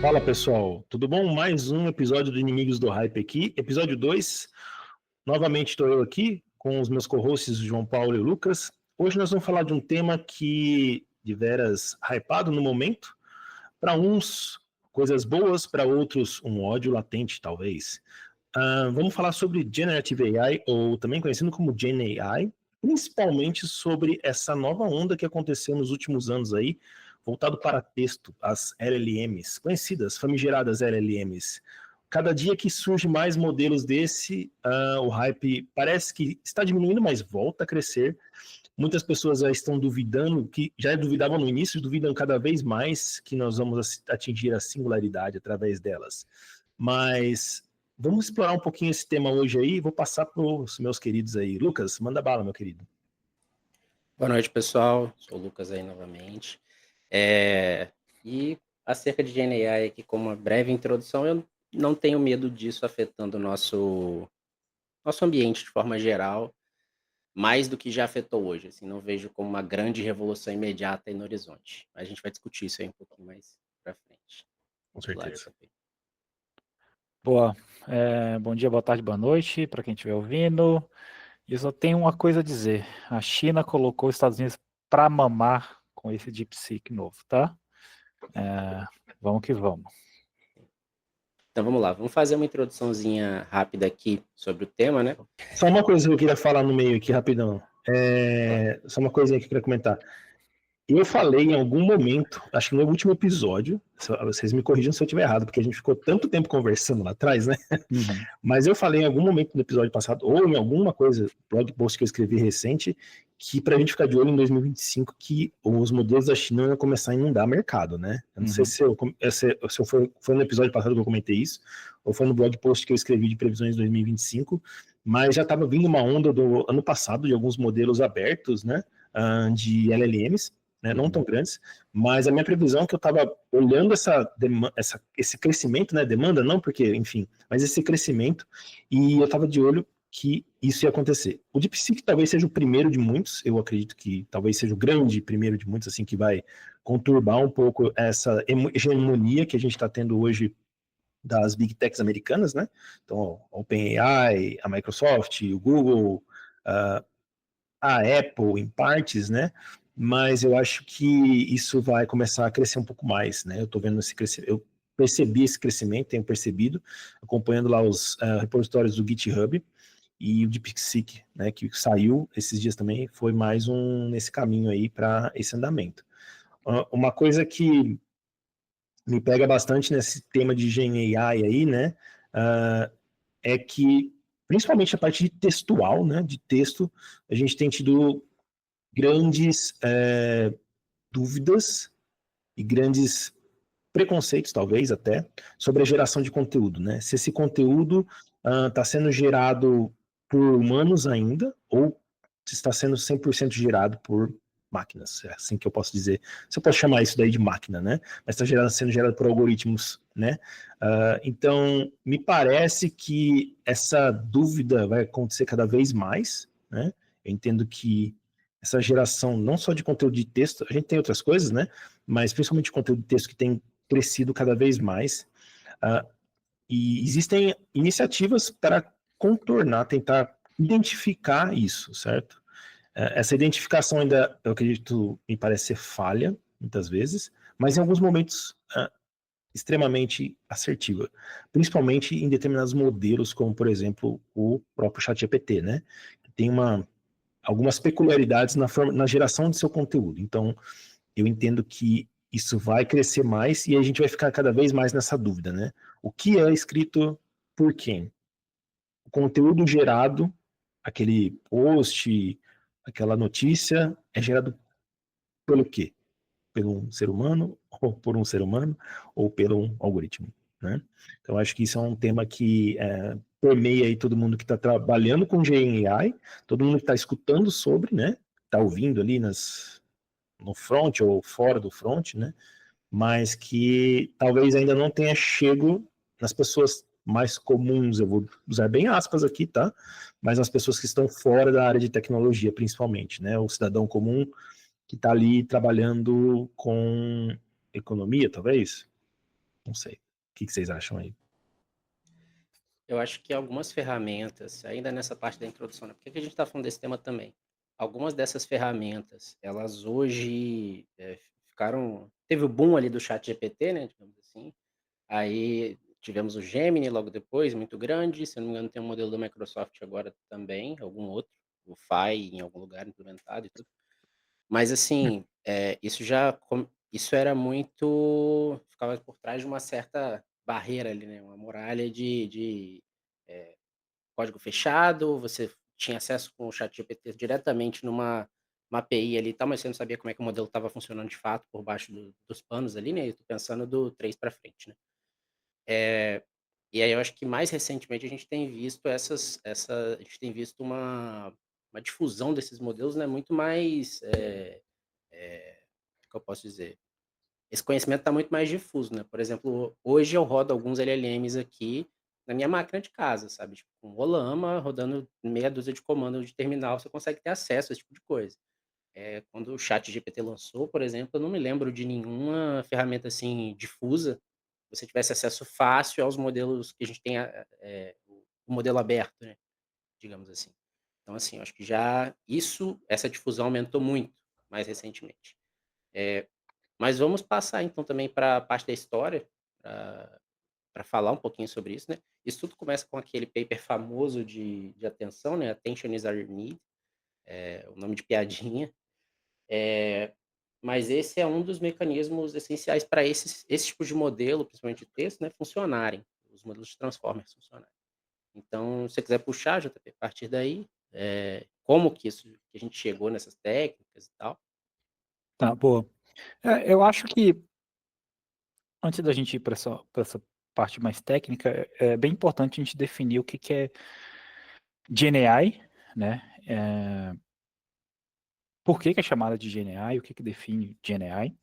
Fala pessoal, tudo bom? Mais um episódio do Inimigos do Hype aqui, episódio 2. Novamente estou eu aqui com os meus co-hosts João Paulo e Lucas. Hoje nós vamos falar de um tema que de veras hypado no momento. Para uns, coisas boas, para outros, um ódio latente, talvez. Vamos falar sobre Generative AI, ou também conhecido como Gen AI, principalmente sobre essa nova onda que aconteceu nos últimos anos aí, voltado para texto, as LLMs, conhecidas, famigeradas LLMs. Cada dia que surge mais modelos desse, o hype parece que está diminuindo, mas volta a crescer. Muitas pessoas já estão duvidando, que já duvidavam no início, duvidam cada vez mais que nós vamos atingir a singularidade através delas. Mas vamos explorar um pouquinho esse tema hoje aí. Vou passar para os meus queridos aí. Lucas, manda bala, meu querido. Boa noite, pessoal. Sou o Lucas aí novamente. E acerca de GenAI aqui, como uma breve introdução, eu não tenho medo disso afetando o nosso ambiente de forma geral, mais do que já afetou hoje. Assim, não vejo como uma grande revolução imediata aí no horizonte. A gente vai discutir isso aí um pouquinho mais para frente. Com certeza. Boa. Bom dia, boa tarde, boa noite para quem estiver ouvindo. E eu só tenho uma coisa a dizer. A China colocou os Estados Unidos para mamar com esse DeepSeek novo, tá? Vamos que vamos. Então vamos lá, vamos fazer uma introduçãozinha rápida aqui sobre o tema, né? Só uma coisa que eu queria falar no meio aqui, rapidão. Só uma coisinha que eu queria comentar. Eu falei em algum momento, acho que no último episódio, vocês me corrijam se eu estiver errado, porque a gente ficou tanto tempo conversando lá atrás, né? Uhum. Mas eu falei em algum momento do episódio passado, ou em alguma coisa, blog post que eu escrevi recente, que pra gente ficar de olho em 2025, que os modelos da China iam começar a inundar mercado, né? Eu não sei se foi no episódio passado que eu comentei isso, ou foi no blog post que eu escrevi de previsões de 2025, mas já estava vindo uma onda do ano passado de alguns modelos abertos, né? De LLMs, né, não tão grandes, mas a minha previsão é que eu estava olhando esse crescimento, né, demanda não, porque, enfim, mas esse crescimento, e eu estava de olho que isso ia acontecer. O DeepSeek talvez seja o primeiro de muitos, eu acredito que talvez seja o grande primeiro de muitos, assim, que vai conturbar um pouco essa hegemonia que a gente está tendo hoje das Big Techs americanas, né, então a OpenAI, a Microsoft, o Google, a Apple em partes, né, mas eu acho que isso vai começar a crescer um pouco mais, né? Eu estou vendo esse crescimento, eu percebi esse crescimento, tenho percebido, acompanhando lá os repositórios do GitHub e o DeepSeek, né, que saiu esses dias também, foi mais um nesse caminho aí para esse andamento. Uma coisa que me pega bastante nesse tema de Gen AI aí, né, é que, principalmente a parte de textual, né, de texto, a gente tem tido grandes dúvidas e grandes preconceitos, talvez até, sobre a geração de conteúdo, né? Se esse conteúdo está sendo gerado por humanos ainda, ou se está sendo 100% gerado por máquinas, é assim que eu posso dizer. Se eu posso chamar isso daí de máquina, né? Mas está sendo gerado por algoritmos, né? Então, me parece que essa dúvida vai acontecer cada vez mais, né? Eu entendo que essa geração, não só de conteúdo de texto, a gente tem outras coisas, né? Mas principalmente conteúdo de texto que tem crescido cada vez mais. E existem iniciativas para contornar, tentar identificar isso, certo? Essa identificação ainda, eu acredito, me parece ser falha, muitas vezes, mas em alguns momentos extremamente assertiva, principalmente em determinados modelos, como, por exemplo, o próprio ChatGPT, né? Que tem algumas peculiaridades na geração de seu conteúdo. Então, eu entendo que isso vai crescer mais e a gente vai ficar cada vez mais nessa dúvida, né? O que é escrito por quem? O conteúdo gerado, aquele post, aquela notícia, é gerado pelo quê? Pelo um ser humano, ou por um ser humano, ou pelo um algoritmo, né? Então, acho que isso é um tema que permeia aí todo mundo que está trabalhando com GenAI, todo mundo que está escutando sobre, né? Está ouvindo ali no front ou fora do front, né? Mas que talvez ainda não tenha chego nas pessoas mais comuns, eu vou usar bem aspas aqui, tá? Mas nas pessoas que estão fora da área de tecnologia, principalmente, né? O cidadão comum que está ali trabalhando com economia, talvez? Não sei. O que vocês acham aí? Eu acho que algumas ferramentas, ainda nessa parte da introdução, né? Por que a gente está falando desse tema também? Algumas dessas ferramentas, elas hoje ficaram. Teve o boom ali do chat GPT, né? Digamos assim. Aí tivemos o Gemini logo depois, muito grande. Se eu não me engano, tem um modelo da Microsoft agora também, algum outro, o Phi em algum lugar implementado e tudo. Mas assim, isso era muito, ficava por trás de uma certa barreira ali, né, uma muralha de código fechado, você tinha acesso com o ChatGPT diretamente uma API ali e tal, mas você não sabia como é que o modelo estava funcionando de fato por baixo dos panos ali, né, eu tô pensando do 3 para frente, né. E aí eu acho que mais recentemente a gente tem visto a gente tem visto uma difusão desses modelos, né, muito mais, como que eu posso dizer? Esse conhecimento está muito mais difuso, né. Por exemplo, hoje eu rodo alguns LLMs aqui na minha máquina de casa, sabe, tipo, com Olama, rodando meia dúzia de comandos de terminal, você consegue ter acesso a esse tipo de coisa. Quando o ChatGPT lançou, por exemplo, eu não me lembro de nenhuma ferramenta, assim, difusa, que você tivesse acesso fácil aos modelos que a gente tem, o modelo aberto, né, digamos assim. Então, assim, eu acho que essa difusão aumentou muito mais recentemente. Mas vamos passar então também para a parte da história, para falar um pouquinho sobre isso, né. Isso tudo começa com aquele paper famoso de atenção, né, "Attention is our need", o nome de piadinha. Mas esse é um dos mecanismos essenciais para esse tipo de modelo, principalmente de texto, né, funcionarem, os modelos de transformers funcionarem. Então, se você quiser puxar, JP, a partir daí, como que a gente chegou nessas técnicas e tal. Tá, boa. Eu acho que antes da gente ir para essa parte mais técnica, é bem importante a gente definir o que é GenAI, né? Por que é chamada de GenAI, o que define GenAI,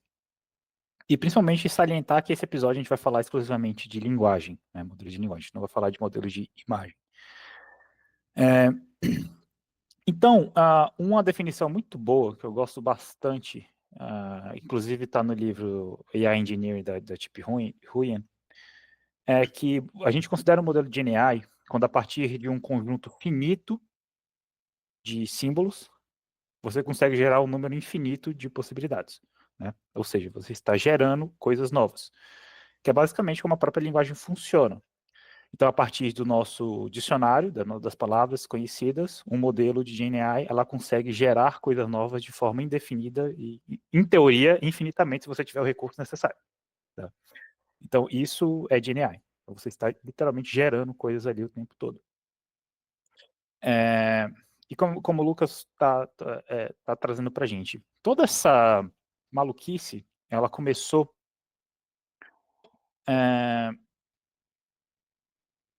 e principalmente salientar que esse episódio a gente vai falar exclusivamente de linguagem, né? Modelo de linguagem, a gente não vai falar de modelos de imagem. Então, uma definição muito boa, que eu gosto bastante, inclusive está no livro AI Engineering da Chip Huyen, é que a gente considera o modelo de GenAI quando a partir de um conjunto finito de símbolos, você consegue gerar um número infinito de possibilidades, né? Ou seja, você está gerando coisas novas, que é basicamente como a própria linguagem funciona. Então, a partir do nosso dicionário, das palavras conhecidas, um modelo de GenAI, ela consegue gerar coisas novas de forma indefinida e, em teoria, infinitamente, se você tiver o recurso necessário. Tá? Então, isso é GenAI. Então, você está literalmente gerando coisas ali o tempo todo. E como o Lucas está trazendo para a gente, toda essa maluquice, ela começou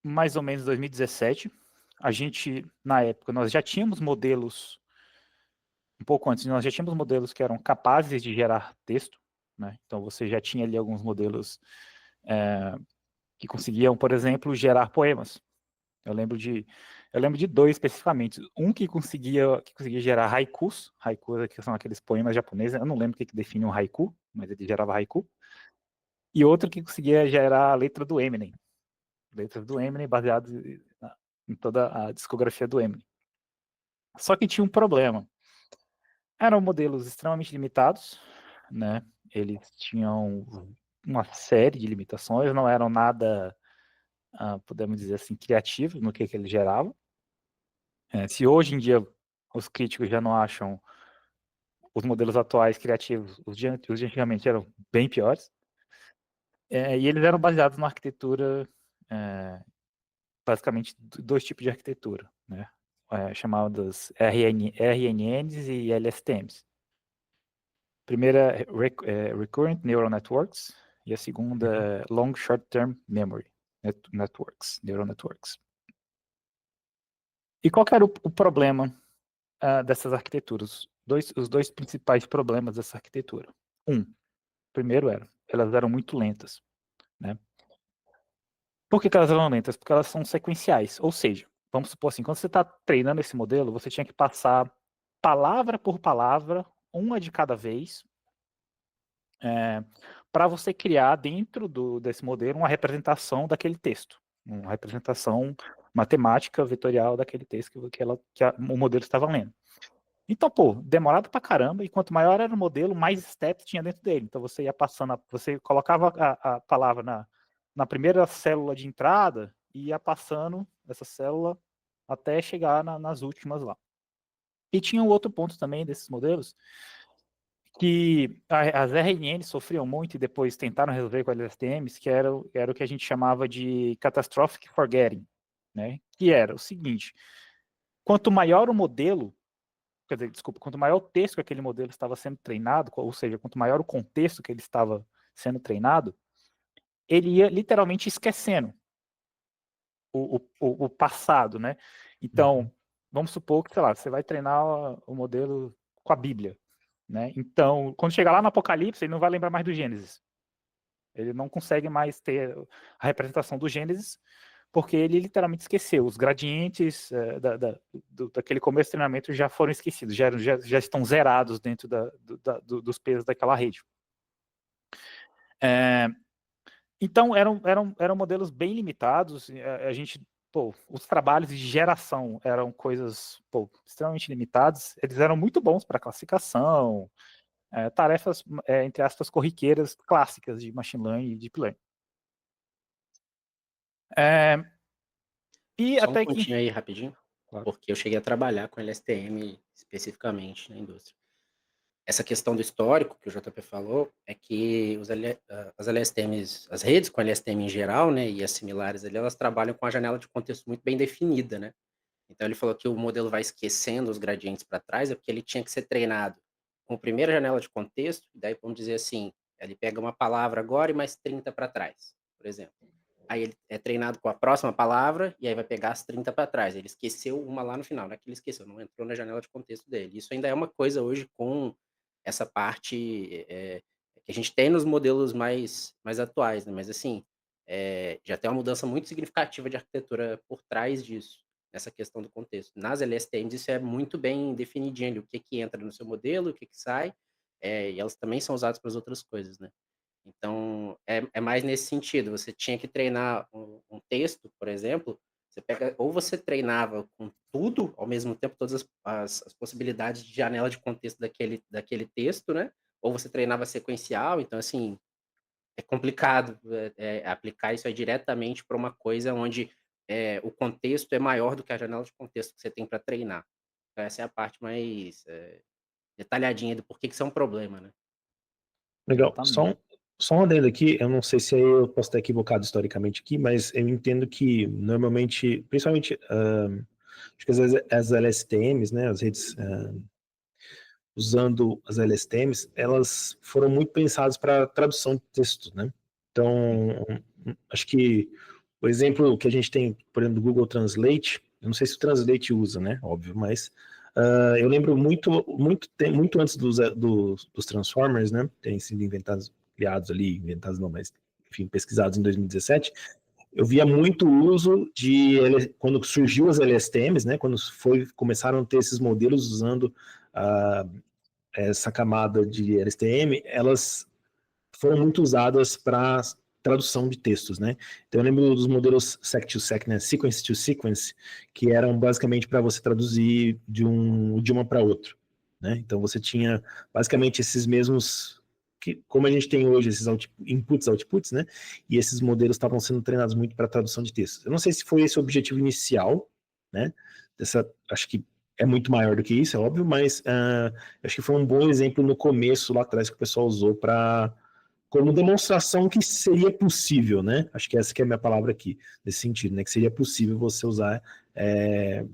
mais ou menos em 2017. A gente, na época, nós já tínhamos modelos, um pouco antes, nós já tínhamos modelos que eram capazes de gerar texto, né? Então você já tinha ali alguns modelos que conseguiam, por exemplo, gerar poemas. Eu lembro de dois especificamente. Um que conseguia gerar haikus que são aqueles poemas japoneses. Eu não lembro o que define um haiku, mas ele gerava haiku. E outro que conseguia gerar a letra do Eminem. Letras do Eminem baseado em toda a discografia do Eminem. Só que tinha um problema. Eram modelos extremamente limitados, né? Eles tinham uma série de limitações, não eram nada, podemos dizer assim, criativos no que eles geravam. Se hoje em dia os críticos já não acham os modelos atuais criativos, os de antigamente eram bem piores. E eles eram baseados numa arquitetura, basicamente, dois tipos de arquitetura, né? Chamadas RNNs e LSTMs. A primeira é Recurrent Neural Networks e a segunda é Long Short Term Memory Neural Networks. E qual que era o problema dessas arquiteturas? Os dois principais problemas dessa arquitetura. Primeiro elas eram muito lentas, né? Por que elas eram lentas? Porque elas são sequenciais, ou seja, vamos supor assim, quando você está treinando esse modelo, você tinha que passar palavra por palavra, uma de cada vez, para você criar dentro desse modelo uma representação daquele texto, uma representação matemática vetorial daquele texto o modelo estava lendo. Então, pô, demorado pra caramba, e quanto maior era o modelo, mais steps tinha dentro dele. Então você ia passando, você colocava a palavra na primeira célula de entrada e ia passando essa célula até chegar nas últimas lá. E tinha um outro ponto também desses modelos, que as RNNs sofriam muito e depois tentaram resolver com as LSTMs, que era o que a gente chamava de catastrophic forgetting, né? Que era o seguinte: quanto maior o modelo, quer dizer, desculpa, quanto maior o texto que aquele modelo estava sendo treinado, ou seja, quanto maior o contexto que ele estava sendo treinado, ele ia literalmente esquecendo o passado, né? Então, vamos supor que, sei lá, você vai treinar o modelo com a Bíblia, né? Então, quando chegar lá no Apocalipse, ele não vai lembrar mais do Gênesis. Ele não consegue mais ter a representação do Gênesis, porque ele literalmente esqueceu. Os gradientes daquele começo do treinamento já foram esquecidos, já estão zerados dentro dos pesos daquela rede. Então, eram modelos bem limitados. A gente, os trabalhos de geração eram coisas extremamente limitadas. Eles eram muito bons para classificação, tarefas, entre aspas, corriqueiras clássicas de machine learning e deep learning. E Só um até pontinho que... aí, rapidinho, Claro. porque eu cheguei a trabalhar com LSTM especificamente na indústria. Essa questão do histórico que o JP falou é que as LSTMs, as redes com LSTM em geral, né, e as similares ali, elas trabalham com a janela de contexto muito bem definida, né? Então ele falou que o modelo vai esquecendo os gradientes para trás, é porque ele tinha que ser treinado com a primeira janela de contexto, e daí vamos dizer assim, ele pega uma palavra agora e mais 30 para trás, por exemplo. Aí ele é treinado com a próxima palavra, e aí vai pegar as 30 para trás. Ele esqueceu uma lá no final, não é que ele esqueceu, não entrou na janela de contexto dele. Isso ainda é uma coisa hoje com essa parte que a gente tem nos modelos mais atuais, né? Mas assim, já tem uma mudança muito significativa de arquitetura por trás disso, nessa questão do contexto. Nas LSTMs isso é muito bem definidinho ali, o que entra no seu modelo, o que sai, e elas também são usadas para as outras coisas, né? Então, é mais nesse sentido, você tinha que treinar um texto, por exemplo, ou você treinava com tudo ao mesmo tempo, todas as possibilidades de janela de contexto daquele texto, né? Ou você treinava sequencial, então, assim, é complicado aplicar isso aí diretamente para uma coisa onde o contexto é maior do que a janela de contexto que você tem para treinar. Então, essa é a parte mais detalhadinha do porquê que isso é um problema, né? Legal. Exatamente. Só um adendo aqui, eu não sei se eu posso estar equivocado historicamente aqui, mas eu entendo que normalmente, principalmente, acho que as LSTMs, né, as redes usando as LSTMs, elas foram muito pensadas para tradução de texto, né? Então, acho que o exemplo que a gente tem, por exemplo, do Google Translate, eu não sei se o Translate usa, né? Óbvio, mas eu lembro muito antes dos Transformers, né? Terem sido inventados não, mas enfim, pesquisados em 2017. Eu via muito uso quando surgiu as LSTMs, né? Quando começaram a ter esses modelos usando essa camada de LSTM, elas foram muito usadas para tradução de textos, né? Então eu lembro dos modelos sec-to-sec, né? Sequence-to-sequence, que eram basicamente para você traduzir de um idioma para outro, né? Então você tinha basicamente esses mesmos como a gente tem hoje esses inputs, outputs, né? E esses modelos estavam sendo treinados muito para tradução de textos. Eu não sei se foi esse o objetivo inicial, né? Acho que é muito maior do que isso, é óbvio, mas acho que foi um bom exemplo no começo, lá atrás, que o pessoal usou como demonstração que seria possível, né? Acho que essa que é a minha palavra aqui, nesse sentido, né? Que seria possível você usar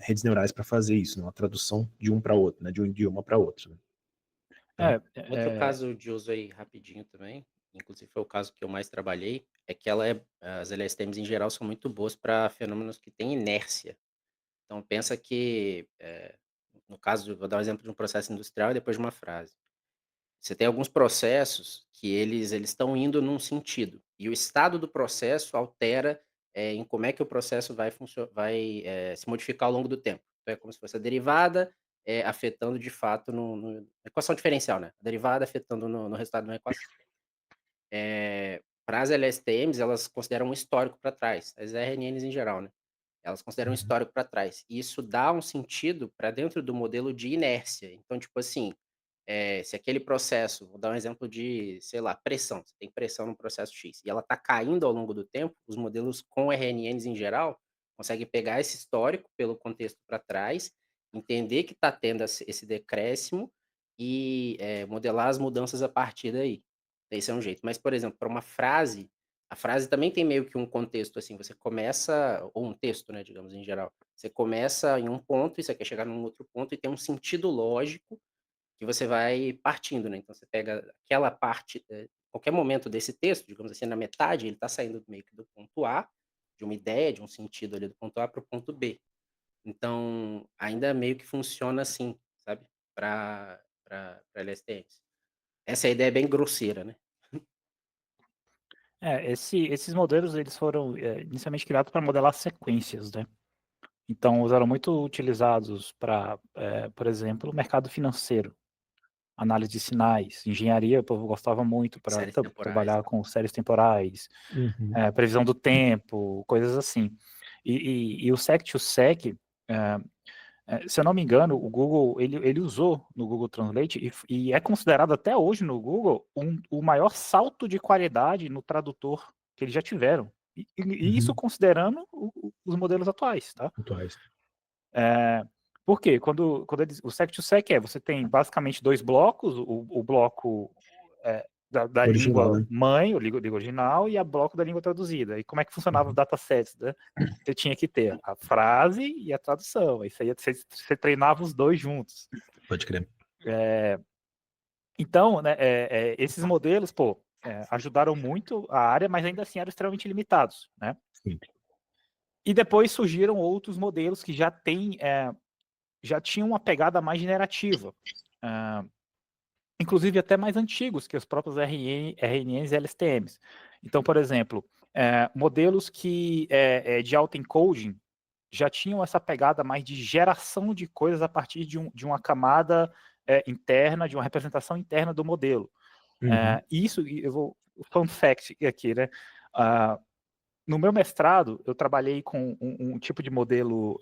redes neurais para fazer isso, né? Uma tradução de um para outro, né? De um idioma para outro. Né? Então, Outro caso de uso aí rapidinho também, inclusive foi o caso que eu mais trabalhei, é que as LSTMs em geral são muito boas para fenômenos que têm inércia. Então pensa que, no caso, vou dar um exemplo de um processo industrial e depois de uma frase. Você tem alguns processos que eles estão indo num sentido, e o estado do processo altera em como é que o processo vai se modificar ao longo do tempo. Então é como se fosse a derivada afetando de fato na equação diferencial, né? A derivada afetando no resultado de uma equação. para as LSTMs, elas consideram um histórico para trás, as RNNs em geral, né? Elas consideram um Uhum. histórico para trás. E isso dá um sentido para dentro do modelo de inércia. Então, tipo assim, se aquele processo, vou dar um exemplo de, sei lá, pressão. Você tem pressão no processo X e ela está caindo ao longo do tempo, os modelos com RNNs em geral conseguem pegar esse histórico pelo contexto para trás, entender que está tendo esse decréscimo e modelar as mudanças a partir daí. Esse é um jeito. Mas, por exemplo, para uma frase, a frase também tem meio que um contexto, assim, você começa, ou um texto, né, digamos, em geral. Você começa em um ponto e você quer chegar num outro ponto e tem um sentido lógico que você vai partindo, né? Então você pega aquela parte, qualquer momento desse texto, digamos assim, na metade, ele está saindo meio que do ponto A, de uma ideia, de um sentido ali do ponto A para o ponto B. Então, ainda meio que funciona assim, sabe? Para LSTMs. Essa é a ideia bem grosseira, né? Esses modelos eles foram inicialmente criados para modelar sequências, né? Então, eram muito utilizados para, por exemplo, o mercado financeiro, análise de sinais, engenharia, o povo gostava muito para Séries temporais, trabalhar tá? com séries temporais, Uhum. previsão do tempo, coisas assim. E o Sec2Sec, se eu não me engano, o Google ele usou no Google Translate e é considerado até hoje no Google o maior salto de qualidade no tradutor que eles já tiveram. E isso Uhum. considerando os modelos atuais, tá? Atuais. Por quê? O Sec2Sec você tem basicamente dois blocos, o bloco da Original, língua né? mãe, o língua original, e a bloco da língua traduzida. E como é que funcionava os Uhum. datasets, né? Você tinha que ter a frase e a tradução. Isso aí você treinava os dois juntos. Pode crer. Então, né, esses modelos, ajudaram muito a área, mas ainda assim eram extremamente limitados, né? Sim. E depois surgiram outros modelos que já tinham uma pegada mais generativa. Inclusive até mais antigos que os próprios RNNs e LSTMs. Então, por exemplo, modelos que de autoencoding já tinham essa pegada mais de geração de coisas a partir de uma camada interna, de uma representação interna do modelo. Uhum. Eu vou fun fact aqui, né? No meu mestrado, eu trabalhei com um tipo de modelo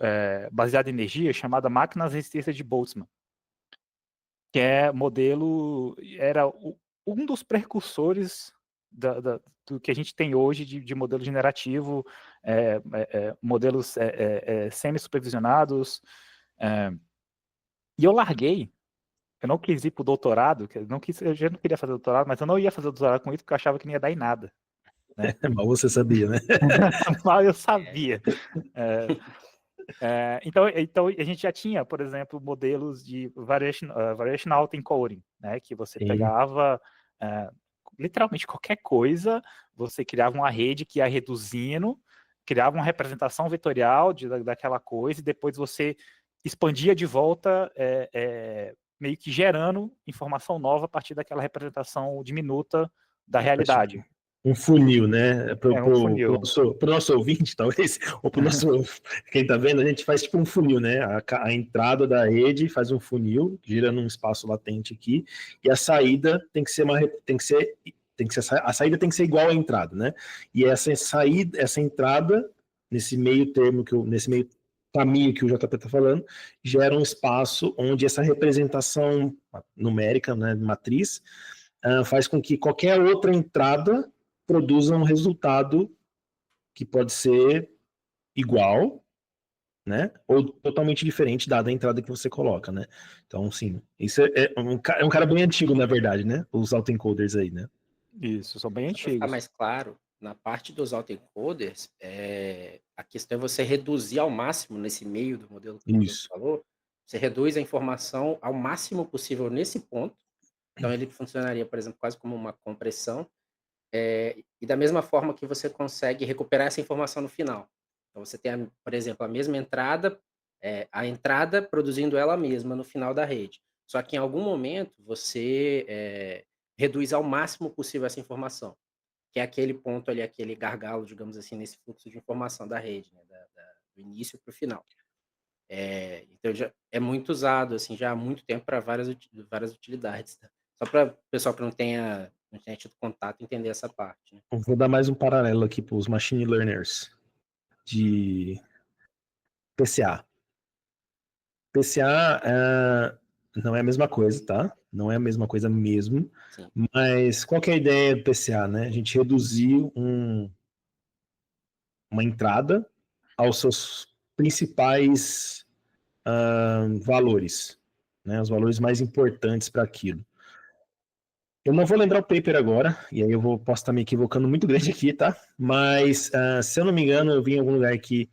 baseado em energia chamada máquinas resistências de Boltzmann, que era um dos precursores do que a gente tem hoje de modelo generativo, modelos semi-supervisionados. E eu larguei, eu não quis ir para o doutorado, eu já não queria fazer doutorado, mas eu não ia fazer doutorado com isso porque eu achava que não ia dar em nada. Né? Mal você sabia, né? Mal eu sabia. Então, a gente já tinha, por exemplo, modelos de variational autoencoding, né, que você Sim. pegava literalmente qualquer coisa, você criava uma rede que ia reduzindo, criava uma representação vetorial daquela coisa, e depois você expandia de volta, meio que gerando informação nova a partir daquela representação diminuta da Faz tipo realidade. um funil, né? É um funil. Pro nosso ouvinte, talvez, ou pro nosso quem tá vendo, a gente faz tipo um funil, né? A entrada da rede faz um funil, gira num espaço latente aqui, e a saída tem que ser a saída tem que ser igual à entrada, né? E essa saída, essa entrada nesse meio termo nesse meio caminho que o JP está falando, gera um espaço onde essa representação numérica, né, matriz, faz com que qualquer outra entrada produza um resultado que pode ser igual, né? Ou totalmente diferente dada a entrada que você coloca, né? Então, sim, isso é um cara bem antigo, na verdade, né? Os autoencoders aí, né? Isso, são bem Só para ficar antigos. mais claro, na parte dos autoencoders, a questão é você reduzir ao máximo nesse meio do modelo que o Rodolfo Isso. falou, você reduz a informação ao máximo possível nesse ponto. Então ele funcionaria, por exemplo, quase como uma compressão, e da mesma forma que você consegue recuperar essa informação no final. Então você tem, por exemplo, a mesma entrada, a entrada produzindo ela mesma no final da rede. Só que em algum momento você reduz ao máximo possível essa informação, que é aquele ponto ali, aquele gargalo, digamos assim, nesse fluxo de informação da rede, né, do início para o final. Então já é muito usado, assim, já há muito tempo para várias utilidades, tá? Só para o pessoal que não tinha tido contato entender essa parte, né? Eu vou dar mais um paralelo aqui para os machine learners de PCA. PCA não é a mesma coisa, tá? Não é a mesma coisa mesmo. Sim. Mas qual que é a ideia do PCA, né? A gente reduzir uma entrada aos seus principais valores, né? Os valores mais importantes para aquilo. Eu não vou lembrar o paper agora, e aí posso estar me equivocando muito grande aqui, tá? Mas, se eu não me engano, eu vi em algum lugar que,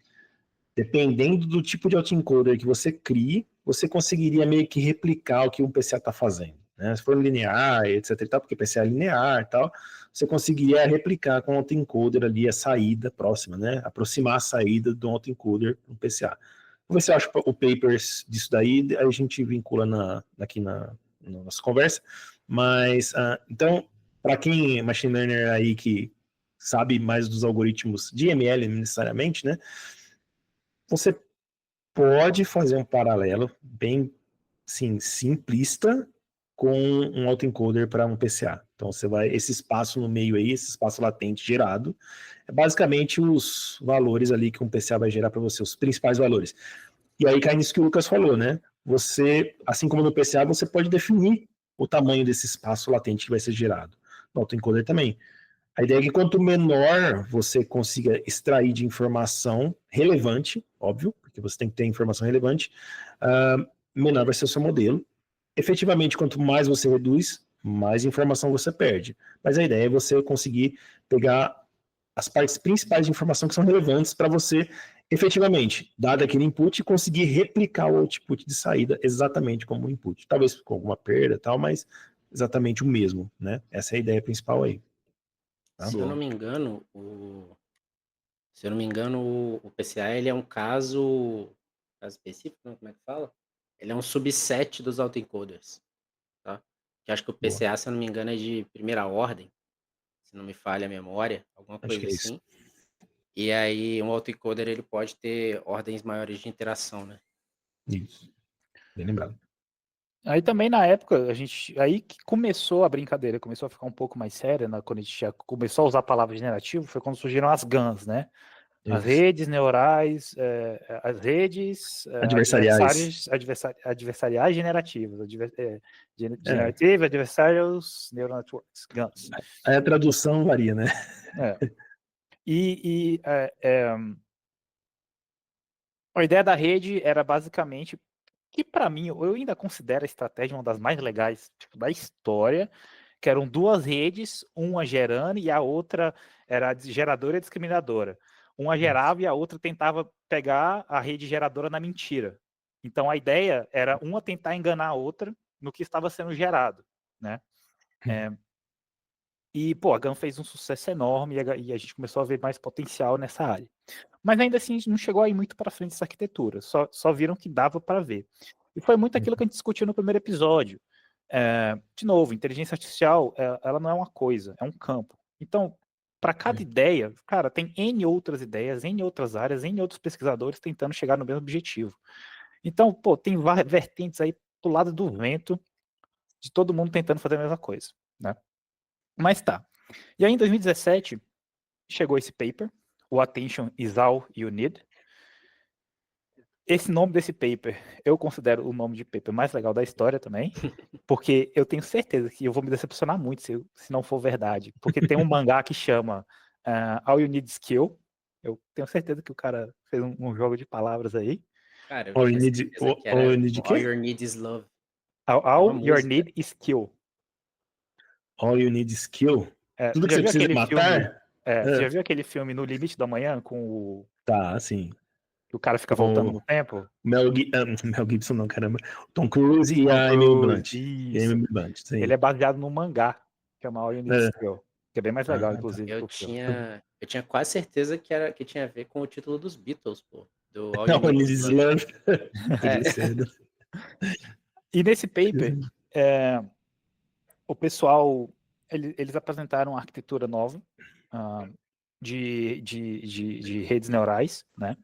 dependendo do tipo de autoencoder que você crie, você conseguiria meio que replicar o que um PCA está fazendo. Né? Se for linear, etc e tal, porque PCA é linear e tal, você conseguiria replicar com o autoencoder ali a saída próxima, né? Aproximar a saída do autoencoder para um PCA. Vou ver se eu acho o papers disso daí, aí a gente vincula aqui na nossa conversa. Mas, então, para quem é machine learner aí que sabe mais dos algoritmos de ML necessariamente, né? Você pode fazer um paralelo bem, sim, simplista com um autoencoder para um PCA. Então, esse espaço no meio aí, esse espaço latente gerado, é basicamente os valores ali que um PCA vai gerar para você, os principais valores. E aí cai nisso que o Lucas falou, né? Você, assim como no PCA, você pode definir o tamanho desse espaço latente que vai ser gerado. No autoencoder também. A ideia é que quanto menor você consiga extrair de informação relevante, óbvio, porque você tem que ter informação relevante, menor vai ser o seu modelo. Efetivamente, quanto mais você reduz, mais informação você perde. Mas a ideia é você conseguir pegar as partes principais de informação que são relevantes para você, efetivamente, dado aquele input, conseguir replicar o output de saída exatamente como o input. Talvez com alguma perda e tal, mas exatamente o mesmo, né? Essa é a ideia principal aí. Tá? Se eu não me engano, o PCA ele é um caso específico, não? Como é que fala? Ele é um subset dos autoencoders, tá? Que acho que o Boa. PCA, se eu não me engano, é de primeira ordem, se não me falha a memória, alguma Acho coisa que é isso. assim. E aí, um autoencoder ele pode ter ordens maiores de interação, né? Isso. Bem lembrado. Aí também na época, aí que começou a brincadeira, começou a ficar um pouco mais séria, quando a gente já começou a usar a palavra generativo, foi quando surgiram as GANs, né? As Isso. redes neurais, as redes Adversariais. adversariais generativas, generative adversarials neural networks, GANs. Aí a tradução varia, né? A ideia da rede era basicamente que, para mim, eu ainda considero a estratégia uma das mais legais da história, que eram duas redes, uma gerando e a outra era geradora e discriminadora. Uma gerava e a outra tentava pegar a rede geradora na mentira. Então a ideia era uma tentar enganar a outra no que estava sendo gerado, né? E, a GAN fez um sucesso enorme e a gente começou a ver mais potencial nessa área. Mas ainda assim, a gente não chegou aí muito para frente essa arquitetura, só viram que dava para ver. E foi muito aquilo que a gente discutiu no primeiro episódio. De novo, inteligência artificial, ela não é uma coisa, é um campo. Então, para cada ideia, cara, tem N outras ideias, N outras áreas, N outros pesquisadores tentando chegar no mesmo objetivo. Então, tem vertentes aí do lado do vento, de todo mundo tentando fazer a mesma coisa, né? Mas tá. E aí, em 2017, chegou esse paper, o Attention is All You Need. Esse nome desse paper, eu considero o nome de paper mais legal da história também, porque eu tenho certeza que eu vou me decepcionar muito se não for verdade, porque tem um mangá que chama All You Need Skill. Eu tenho certeza que o cara fez um jogo de palavras aí. Cara, eu All tinha certeza que era All Your Need is Love. All Your Need is Skill. All You Need is Skill? Tudo que você precisa matar? Você já viu aquele filme No Limite da Manhã com o... Tá, sim. Que o cara fica voltando no tempo? Mel Gibson não, caramba. Tom Cruise e a Emily Blunt. Isso. Sim. Ele é baseado num mangá, que é uma All You Need Skill. Que é bem mais legal, inclusive. Eu tinha quase certeza que tinha a ver com o título dos Beatles, pô. Do All You Need is Love. Podia ser. E nesse paper, o pessoal, eles apresentaram uma arquitetura nova de redes neurais, né?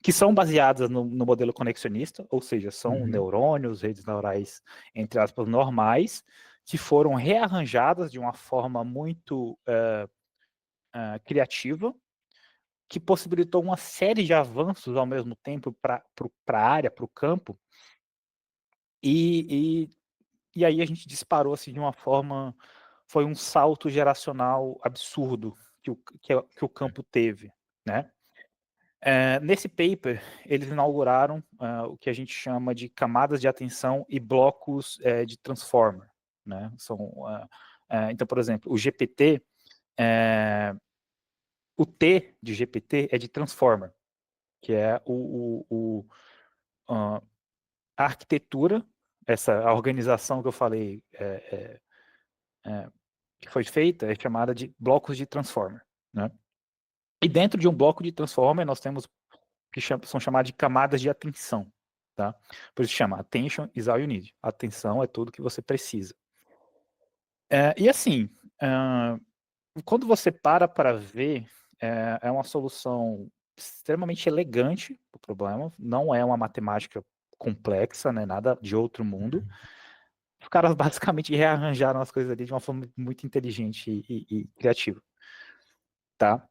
Que são baseadas no modelo conexionista, ou seja, são neurônios, redes neurais, entre aspas, normais, que foram rearranjadas de uma forma muito criativa, que possibilitou uma série de avanços ao mesmo tempo para a área, para o campo, e aí a gente disparou assim, de uma forma, foi um salto geracional absurdo que o campo teve, né? Nesse paper, eles inauguraram o que a gente chama de camadas de atenção e blocos de transformer, né? Então, por exemplo, o GPT, o T de GPT é de transformer, que é a arquitetura, a organização que eu falei que foi feita é chamada de blocos de transformer, né? E dentro de um bloco de transformer nós temos que são chamadas de camadas de atenção, tá? Por isso chama Attention is all you need. Atenção é tudo que você precisa. E assim, quando você para ver, é uma solução extremamente elegante para o problema, não é uma matemática complexa, né, nada de outro mundo. Os caras basicamente rearranjaram as coisas ali de uma forma muito inteligente e criativa, tá?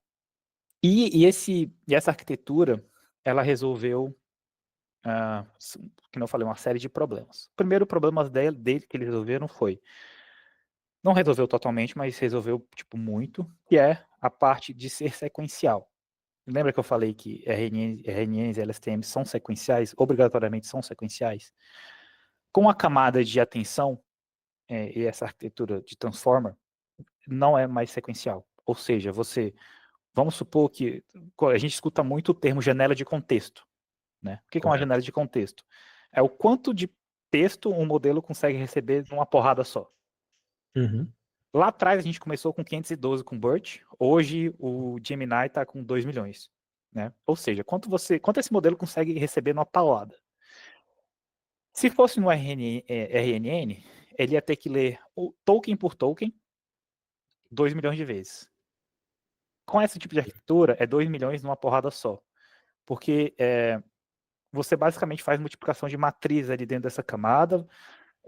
E essa arquitetura, ela resolveu, como eu falei, uma série de problemas. O primeiro problema dele que eles resolveram foi, não resolveu totalmente, mas resolveu tipo muito, que é a parte de ser sequencial. Lembra que eu falei que RNNs e LSTMs são sequenciais, obrigatoriamente são sequenciais? Com a camada de atenção e essa arquitetura de transformer, não é mais sequencial. Ou seja, vamos supor que a gente escuta muito o termo janela de contexto, né? O que é uma janela de contexto? É o quanto de texto um modelo consegue receber de uma porrada só. Uhum. Lá atrás a gente começou com 512 com BERT, hoje o Gemini está com 2 milhões. Né? Ou seja, quanto esse modelo consegue receber numa paulada. Se fosse no RNN, ele ia ter que ler o token por token 2 milhões de vezes. Com esse tipo de arquitetura, é 2 milhões numa porrada só. Porque você basicamente faz multiplicação de matriz ali dentro dessa camada,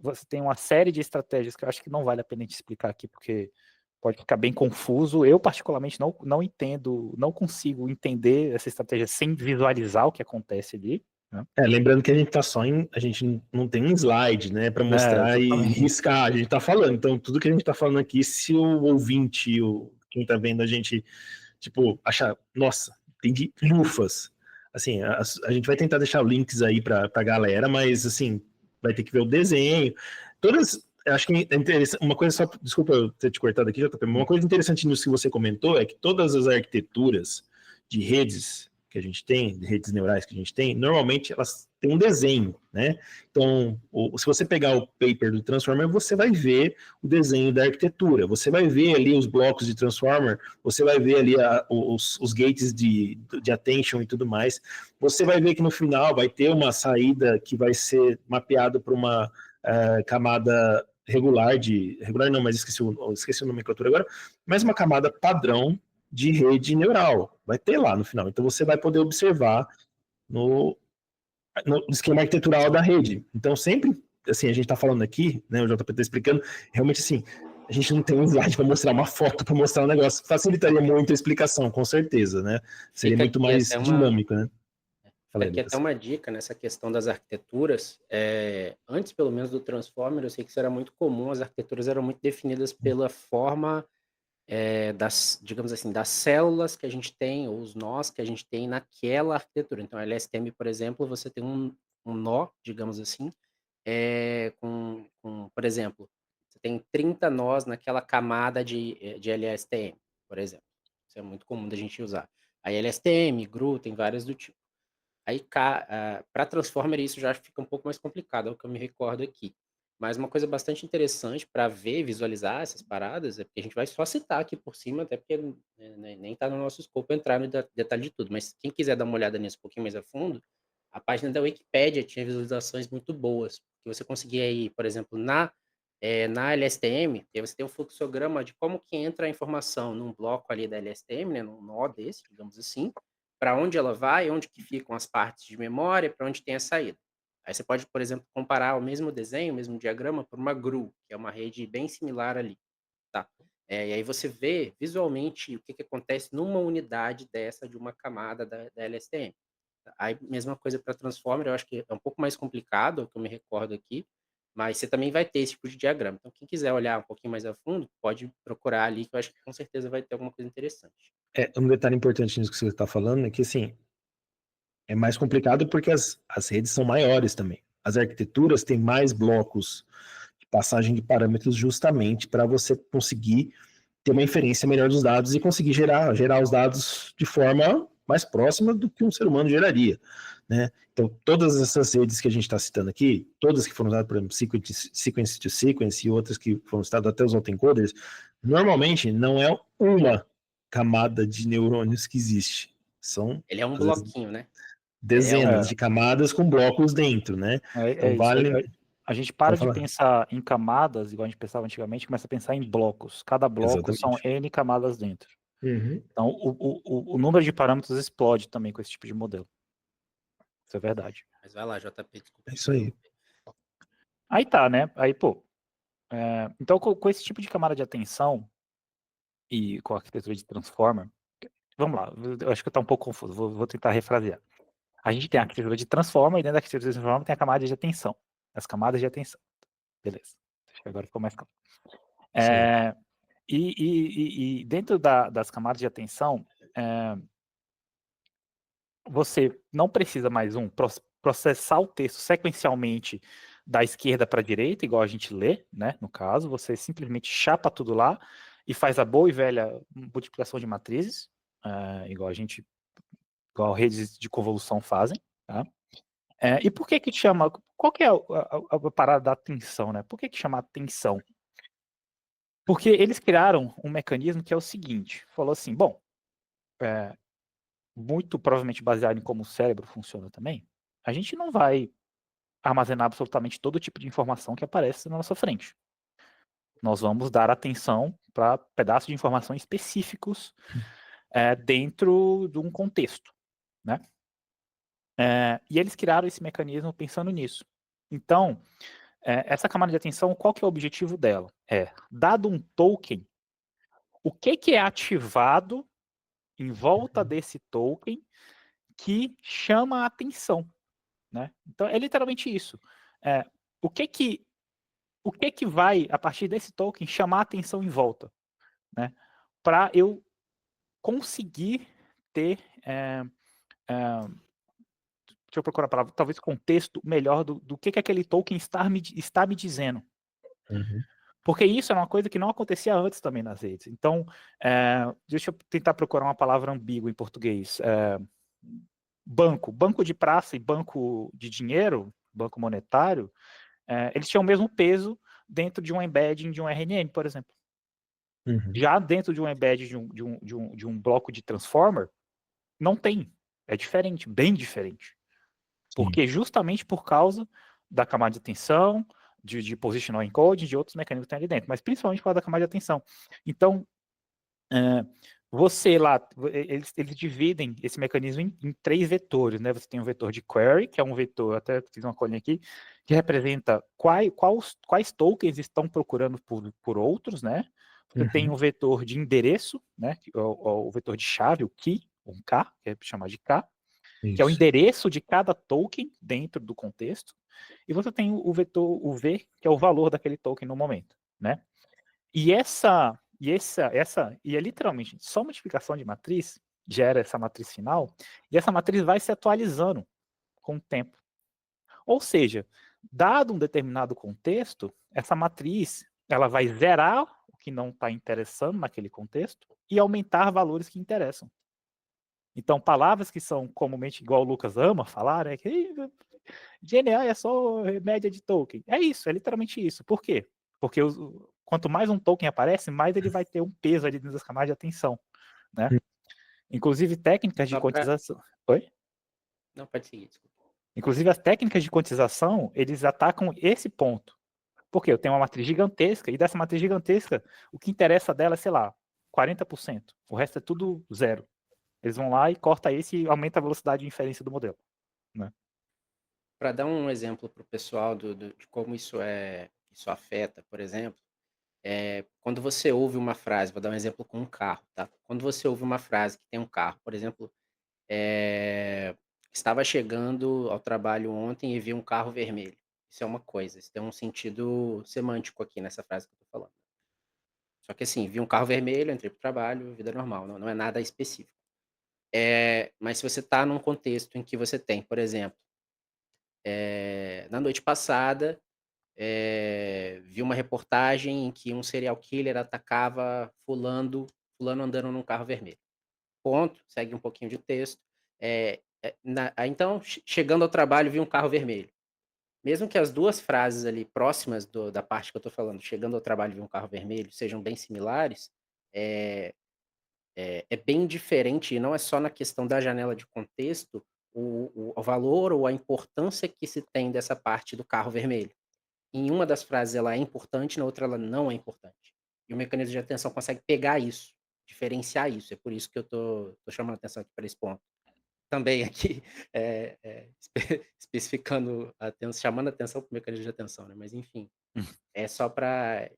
você tem uma série de estratégias que eu acho que não vale a pena te explicar aqui, porque pode ficar bem confuso. Eu, particularmente, não entendo, não consigo entender essa estratégia sem visualizar o que acontece ali. Né? Lembrando que a gente não tem um slide, né, para mostrar e riscar, a gente tá falando. Então, tudo que a gente tá falando aqui, se o ouvinte, quem tá vendo a gente, tipo, achar, nossa, entendi lufas. Assim, a gente vai tentar deixar links aí pra galera, mas, assim, vai ter que ver o desenho. Acho que é interessante, uma coisa só, desculpa eu ter te cortado aqui, JP, uma coisa interessante nisso que você comentou é que todas as arquiteturas de redes que a gente tem, de redes neurais que a gente tem, normalmente elas têm um desenho, né? Então, se você pegar o paper do Transformer, você vai ver o desenho da arquitetura, você vai ver ali os blocos de Transformer, você vai ver ali os gates de attention e tudo mais, você vai ver que no final vai ter uma saída que vai ser mapeada para uma camada regular não, mas esqueci a nomenclatura agora, mas uma camada padrão de rede neural. Vai ter lá no final. Então você vai poder observar no esquema arquitetural da rede. Então sempre, assim, a gente está falando aqui, né, o JP está explicando, realmente assim, a gente não tem um slide para mostrar uma foto, para mostrar um negócio. Facilitaria muito a explicação, com certeza, né? Seria muito mais dinâmico, né? Aqui até uma dica nessa questão das arquiteturas. Antes, pelo menos, do Transformer, eu sei que isso era muito comum, as arquiteturas eram muito definidas pela forma digamos assim, das células que a gente tem, ou os nós que a gente tem naquela arquitetura. Então, a LSTM, por exemplo, você tem um nó, digamos assim, por exemplo, você tem 30 nós naquela camada de LSTM, por exemplo. Isso é muito comum da gente usar. Aí LSTM, GRU, tem várias do tipo. Aí, para Transformer, isso já fica um pouco mais complicado, é o que eu me recordo aqui. Mas uma coisa bastante interessante para ver, visualizar essas paradas, é porque a gente vai só citar aqui por cima, até porque nem está no nosso escopo entrar no detalhe de tudo. Mas quem quiser dar uma olhada nisso um pouquinho mais a fundo, a página da Wikipédia tinha visualizações muito boas. Que você conseguia ir, por exemplo, na LSTM, e você tem o fluxograma de como que entra a informação num bloco ali da LSTM, né, num nó desse, digamos assim, para onde ela vai, onde que ficam as partes de memória, para onde tem a saída. Aí você pode, por exemplo, comparar o mesmo desenho, o mesmo diagrama por uma GRU, que é uma rede bem similar ali, tá? E aí você vê visualmente o que acontece numa unidade dessa de uma camada da LSTM. Aí, mesma coisa para Transformer, eu acho que é um pouco mais complicado, é o que eu me recordo aqui, mas você também vai ter esse tipo de diagrama. Então, quem quiser olhar um pouquinho mais a fundo, pode procurar ali, que eu acho que com certeza vai ter alguma coisa interessante. Um detalhe importante nisso que você está falando é que, assim, é mais complicado porque as redes são maiores também. As arquiteturas têm mais blocos de passagem de parâmetros justamente para você conseguir ter uma inferência melhor dos dados e conseguir gerar os dados de forma mais próxima do que um ser humano geraria, né? Então, todas essas redes que a gente está citando aqui, todas que foram usadas, por exemplo, sequence to sequence e outras que foram citadas até os autoencoders, normalmente não é uma camada de neurônios que existe. São, Ele é um às vezes, bloquinho, né? dezenas de camadas com blocos dentro, né? Então, isso. vale... A gente para Pode de falar. pensar em camadas, igual a gente pensava antigamente, começa a pensar em blocos. Cada bloco são Exatamente. N camadas dentro. Uhum. Então, o número de parâmetros explode também com esse tipo de modelo. Isso é verdade. Mas vai lá, JP, desculpa. É isso aí. Aí tá, né? Aí, pô. Então, com esse tipo de camada de atenção e com a arquitetura de Transformer, vamos lá, eu acho que tá um pouco confuso, vou tentar refrasear. A gente tem a arquitetura de Transformer e dentro da arquitetura de Transformer tem a camada de atenção. As camadas de atenção. Beleza. Acho que agora ficou mais claro. E dentro das camadas de atenção, você não precisa mais processar o texto sequencialmente da esquerda para a direita, igual a gente lê, né? No caso, você simplesmente chapa tudo lá e faz a boa e velha multiplicação de matrizes, igual redes de convolução fazem, tá? E por que chama? Qual que é a parada da atenção, né? Por que chama atenção? Porque eles criaram um mecanismo que é o seguinte, falou assim, bom, muito provavelmente baseado em como o cérebro funciona também, a gente não vai armazenar absolutamente todo tipo de informação que aparece na nossa frente. Nós vamos dar atenção para pedaços de informação específicos dentro de um contexto, né? E eles criaram esse mecanismo pensando nisso. Então, essa camada de atenção, qual que é o objetivo dela? Dado um token, o que é ativado em volta desse token que chama a atenção, né? Então, é literalmente isso. O que vai, a partir desse token, chamar a atenção em volta, né? Para eu conseguir ter... deixa eu procurar a palavra, talvez contexto melhor do que aquele token está me dizendo. Uhum. Porque isso é uma coisa que não acontecia antes também nas redes. Então, deixa eu tentar procurar uma palavra ambígua em português. Banco de praça e banco de dinheiro, banco monetário, eles tinham o mesmo peso dentro de um embedding de um RNN, por exemplo. Uhum. Já dentro de um embedding de um bloco de transformer, não tem. É diferente, bem diferente. Porque justamente por causa da camada de atenção, de positional encoding, de outros mecanismos que tem ali dentro, mas principalmente por causa da camada de atenção. Então, você lá, eles dividem esse mecanismo em 3 vetores, né? Você tem um vetor de query, que é um vetor, até fiz uma colinha aqui, que representa quais tokens estão procurando por outros, né? Você tem um vetor de endereço, né? O vetor de chave, o key, um K, que é chamado de K, que é o endereço de cada token dentro do contexto, e você tem o vetor, o V, que é o valor daquele token no momento, né? E é literalmente só multiplicação de matriz, gera essa matriz final, e essa matriz vai se atualizando com o tempo. Ou seja, dado um determinado contexto, essa matriz ela vai zerar o que não está interessando naquele contexto e aumentar valores que interessam. Então, palavras que são comumente, igual o Lucas ama falar, é que GNA é só média de token. É isso, é literalmente isso. Por quê? Porque quanto mais um token aparece, mais ele vai ter um peso ali dentro das camadas de atenção, né? Inclusive técnicas de quantização... Oi? Não, pode seguir, desculpa. Inclusive as técnicas de quantização, eles atacam esse ponto. Porque eu tenho uma matriz gigantesca, e dessa matriz gigantesca, o que interessa dela é, sei lá, 40%. O resto é tudo zero. Eles vão lá e corta esse e aumenta a velocidade de inferência do modelo, né? Para dar um exemplo para o pessoal de como isso afeta, por exemplo, quando você ouve uma frase, vou dar um exemplo com um carro, tá? Quando você ouve uma frase que tem um carro, por exemplo, estava chegando ao trabalho ontem e vi um carro vermelho. Isso é uma coisa, isso tem um sentido semântico aqui nessa frase que eu tô falando. Só que assim, vi um carro vermelho, entrei para o trabalho, vida normal, não é nada específico. Mas se você está num contexto em que você tem, por exemplo, na noite passada, vi uma reportagem em que um serial killer atacava fulano andando num carro vermelho. Ponto, segue um pouquinho de texto. Então, chegando ao trabalho, vi um carro vermelho. Mesmo que as duas frases ali próximas da parte que eu estou falando, chegando ao trabalho, vi um carro vermelho, sejam bem similares, é, é bem diferente, e não é só na questão da janela de contexto, o valor ou a importância que se tem dessa parte do carro vermelho. Em uma das frases ela é importante, na outra ela não é importante. E o mecanismo de atenção consegue pegar isso, diferenciar isso. É por isso que eu tô chamando a atenção aqui para esse ponto. Também aqui, especificando, chamando a atenção para o mecanismo de atenção, né? Mas enfim, é só para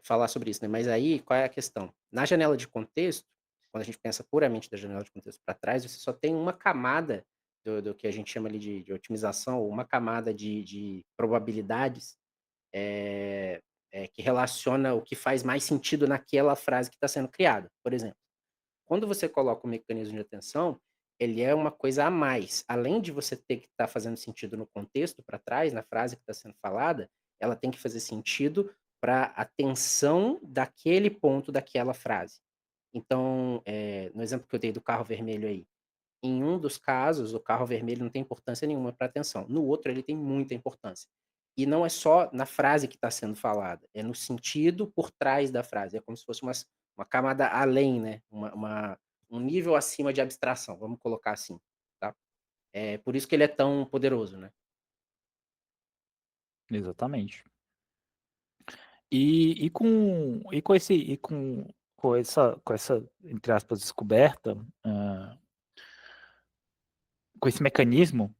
falar sobre isso, né? Mas aí, qual é a questão? Na janela de contexto, quando a gente pensa puramente da janela de contexto para trás, você só tem uma camada do que a gente chama ali de otimização, ou uma camada de probabilidades que relaciona o que faz mais sentido naquela frase que está sendo criada. Por exemplo, quando você coloca o mecanismo de atenção, ele é uma coisa a mais. Além de você ter que estar fazendo sentido no contexto para trás, na frase que está sendo falada, ela tem que fazer sentido para a tensão daquele ponto daquela frase. Então, no exemplo que eu dei do carro vermelho aí, em um dos casos, o carro vermelho não tem importância nenhuma para atenção. No outro, ele tem muita importância. E não é só na frase que está sendo falada, é no sentido por trás da frase. É como se fosse uma camada além, né? Um nível acima de abstração, vamos colocar assim, tá? É por isso que ele é tão poderoso, né? Exatamente. Com essa, entre aspas, descoberta, com esse mecanismo,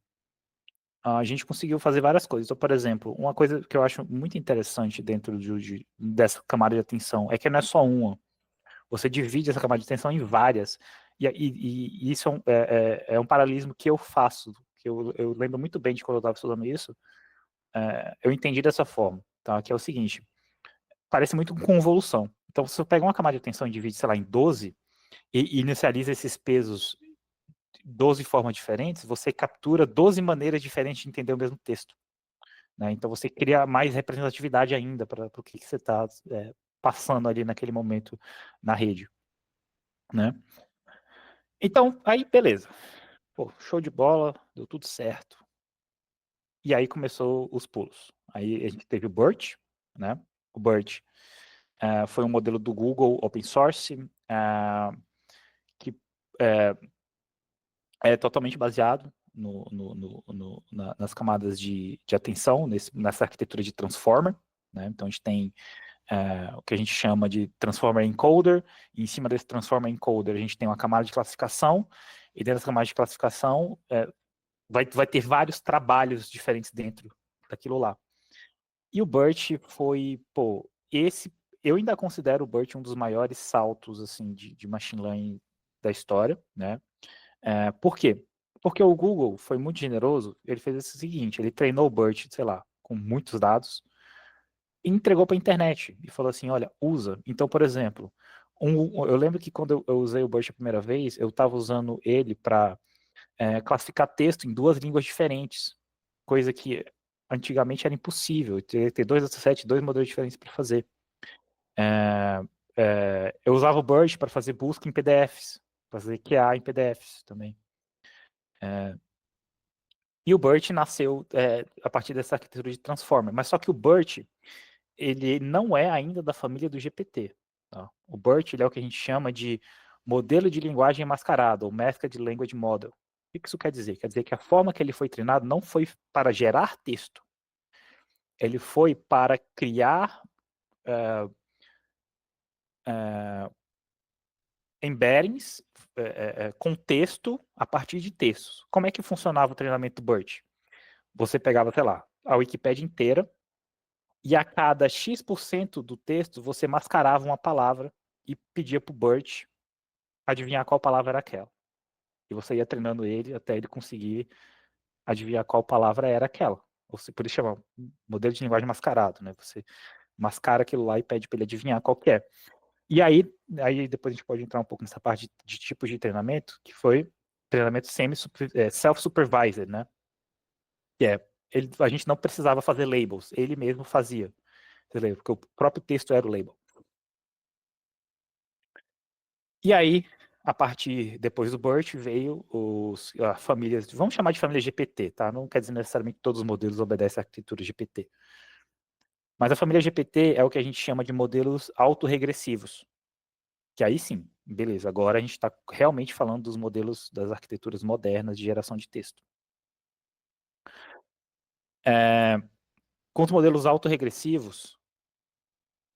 a gente conseguiu fazer várias coisas. Então, por exemplo, uma coisa que eu acho muito interessante dentro dessa camada de atenção é que não é só uma. Você divide essa camada de atenção em várias. E isso é um paralelismo que eu faço, que eu lembro muito bem de quando eu estava estudando isso. Eu entendi dessa forma, tá? Que é o seguinte, parece muito com convolução. Então, se eu pego uma camada de atenção e divide, sei lá, em 12, e inicializa esses pesos 12 formas diferentes, você captura 12 maneiras diferentes de entender o mesmo texto. Né? Então, você cria mais representatividade ainda para o que você está passando ali naquele momento na rede. Né? Então, aí, beleza. Pô, show de bola, deu tudo certo. E aí começou os pulos. Aí a gente teve o BERT, né? O BERT foi um modelo do Google open source, que é totalmente baseado nas camadas de atenção, nessa arquitetura de transformer. Né? Então a gente tem o que a gente chama de transformer encoder, e em cima desse transformer encoder a gente tem uma camada de classificação, e dentro dessa camada de classificação vai ter vários trabalhos diferentes dentro daquilo lá. E o BERT foi, eu ainda considero o BERT um dos maiores saltos assim de machine learning da história, né? Por quê? Porque o Google foi muito generoso, ele fez o seguinte, ele treinou o BERT, sei lá, com muitos dados, e entregou para a internet, e falou assim, olha, usa. Então, por exemplo, eu lembro que quando eu usei o BERT a primeira vez, eu estava usando ele para classificar texto em 2 línguas diferentes, coisa que antigamente era impossível, ter 2 datasets, 2 modelos diferentes para fazer. Eu usava o BERT para fazer busca em PDFs, fazer QA em PDFs também. E o BERT nasceu a partir dessa arquitetura de Transformer, mas só que o BERT, ele não é ainda da família do GPT. Tá? O BERT ele é o que a gente chama de modelo de linguagem mascarado, ou Masked Language Model. O que isso quer dizer? Quer dizer que a forma que ele foi treinado não foi para gerar texto. Ele foi para criar embeddings, contexto a partir de textos. Como é que funcionava o treinamento do BERT? você pegava, sei lá, a Wikipédia inteira, e a cada X% do texto, você mascarava uma palavra e pedia pro Burt adivinhar qual palavra era aquela. E você ia treinando ele até ele conseguir adivinhar qual palavra era aquela. Ou você poderia chamar modelo de linguagem mascarado, né? Você mascara aquilo lá e pede para ele adivinhar qual que é. E aí depois a gente pode entrar um pouco nessa parte de tipos de treinamento, que foi treinamento self-supervised, né? Que é, a gente não precisava fazer labels, ele mesmo fazia. Porque o próprio texto era o label. E aí, a partir depois do BERT, veio a famílias, vamos chamar de família GPT, tá? Não quer dizer necessariamente que todos os modelos obedecem à arquitetura GPT. Mas a família GPT é o que a gente chama de modelos autorregressivos. Que aí sim, beleza, agora a gente está realmente falando dos modelos das arquiteturas modernas de geração de texto. Com os modelos autorregressivos,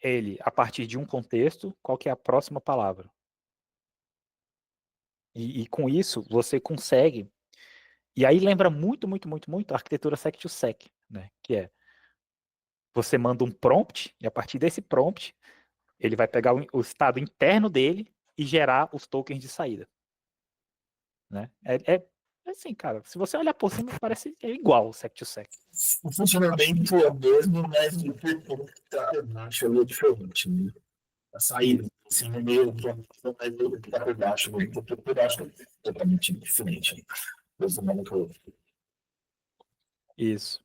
ele, a partir de um contexto, qual que é a próxima palavra? E com isso, você consegue... E aí lembra muito a arquitetura sec-to-sec, né? Que é, você manda um prompt, e a partir desse prompt, ele vai pegar o estado interno dele e gerar os tokens de saída. Né? É assim, cara, se você olhar por cima, parece igual o sec-to-sec. O funcionamento é o mesmo, mas o acho é diferente, né? A saída, assim, no meio, mas ele está por baixo, por baixo é totalmente diferente. Isso.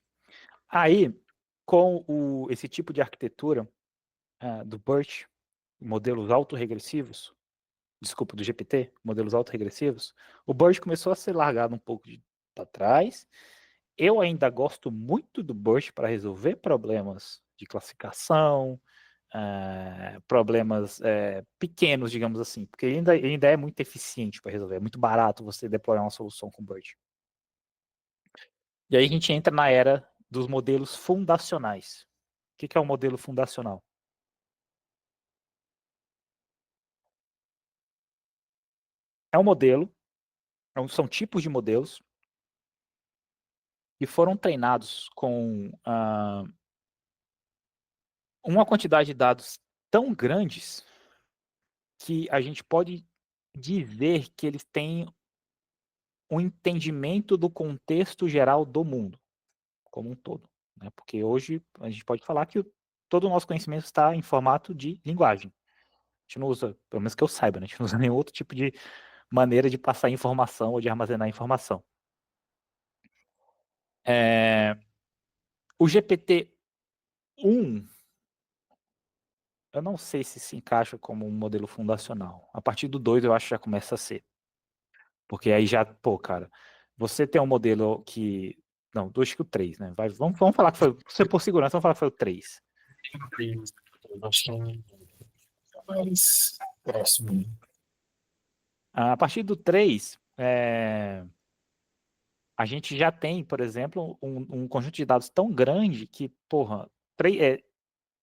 Aí, com esse tipo de arquitetura do BERT, modelos autorregressivos, desculpa, do GPT, modelos autorregressivos, o BERT começou a ser largado um pouco para trás. Eu ainda gosto muito do BERT para resolver problemas de classificação, problemas pequenos, digamos assim, porque ele ainda é muito eficiente para resolver, é muito barato você deployar uma solução com BERT. E aí a gente entra na era dos modelos fundacionais. O que é um modelo fundacional? É um modelo, são tipos de modelos que foram treinados com uma quantidade de dados tão grandes que a gente pode dizer que eles têm um entendimento do contexto geral do mundo, como um todo. Né? Porque hoje a gente pode falar que todo o nosso conhecimento está em formato de linguagem. A gente não usa, pelo menos que eu saiba, né? A gente não usa nenhum outro tipo de maneira de passar informação ou de armazenar informação. O GPT-1, eu não sei se encaixa como um modelo fundacional. A partir do 2 eu acho que já começa a ser. Porque aí já, pô, cara, você tem um modelo que... Não, acho que o 3, né? Vamos falar que foi... Se por segurança, vamos falar que foi o 3. Acho que é mais próximo. A partir do 3, a gente já tem, por exemplo, um conjunto de dados tão grande que, porra,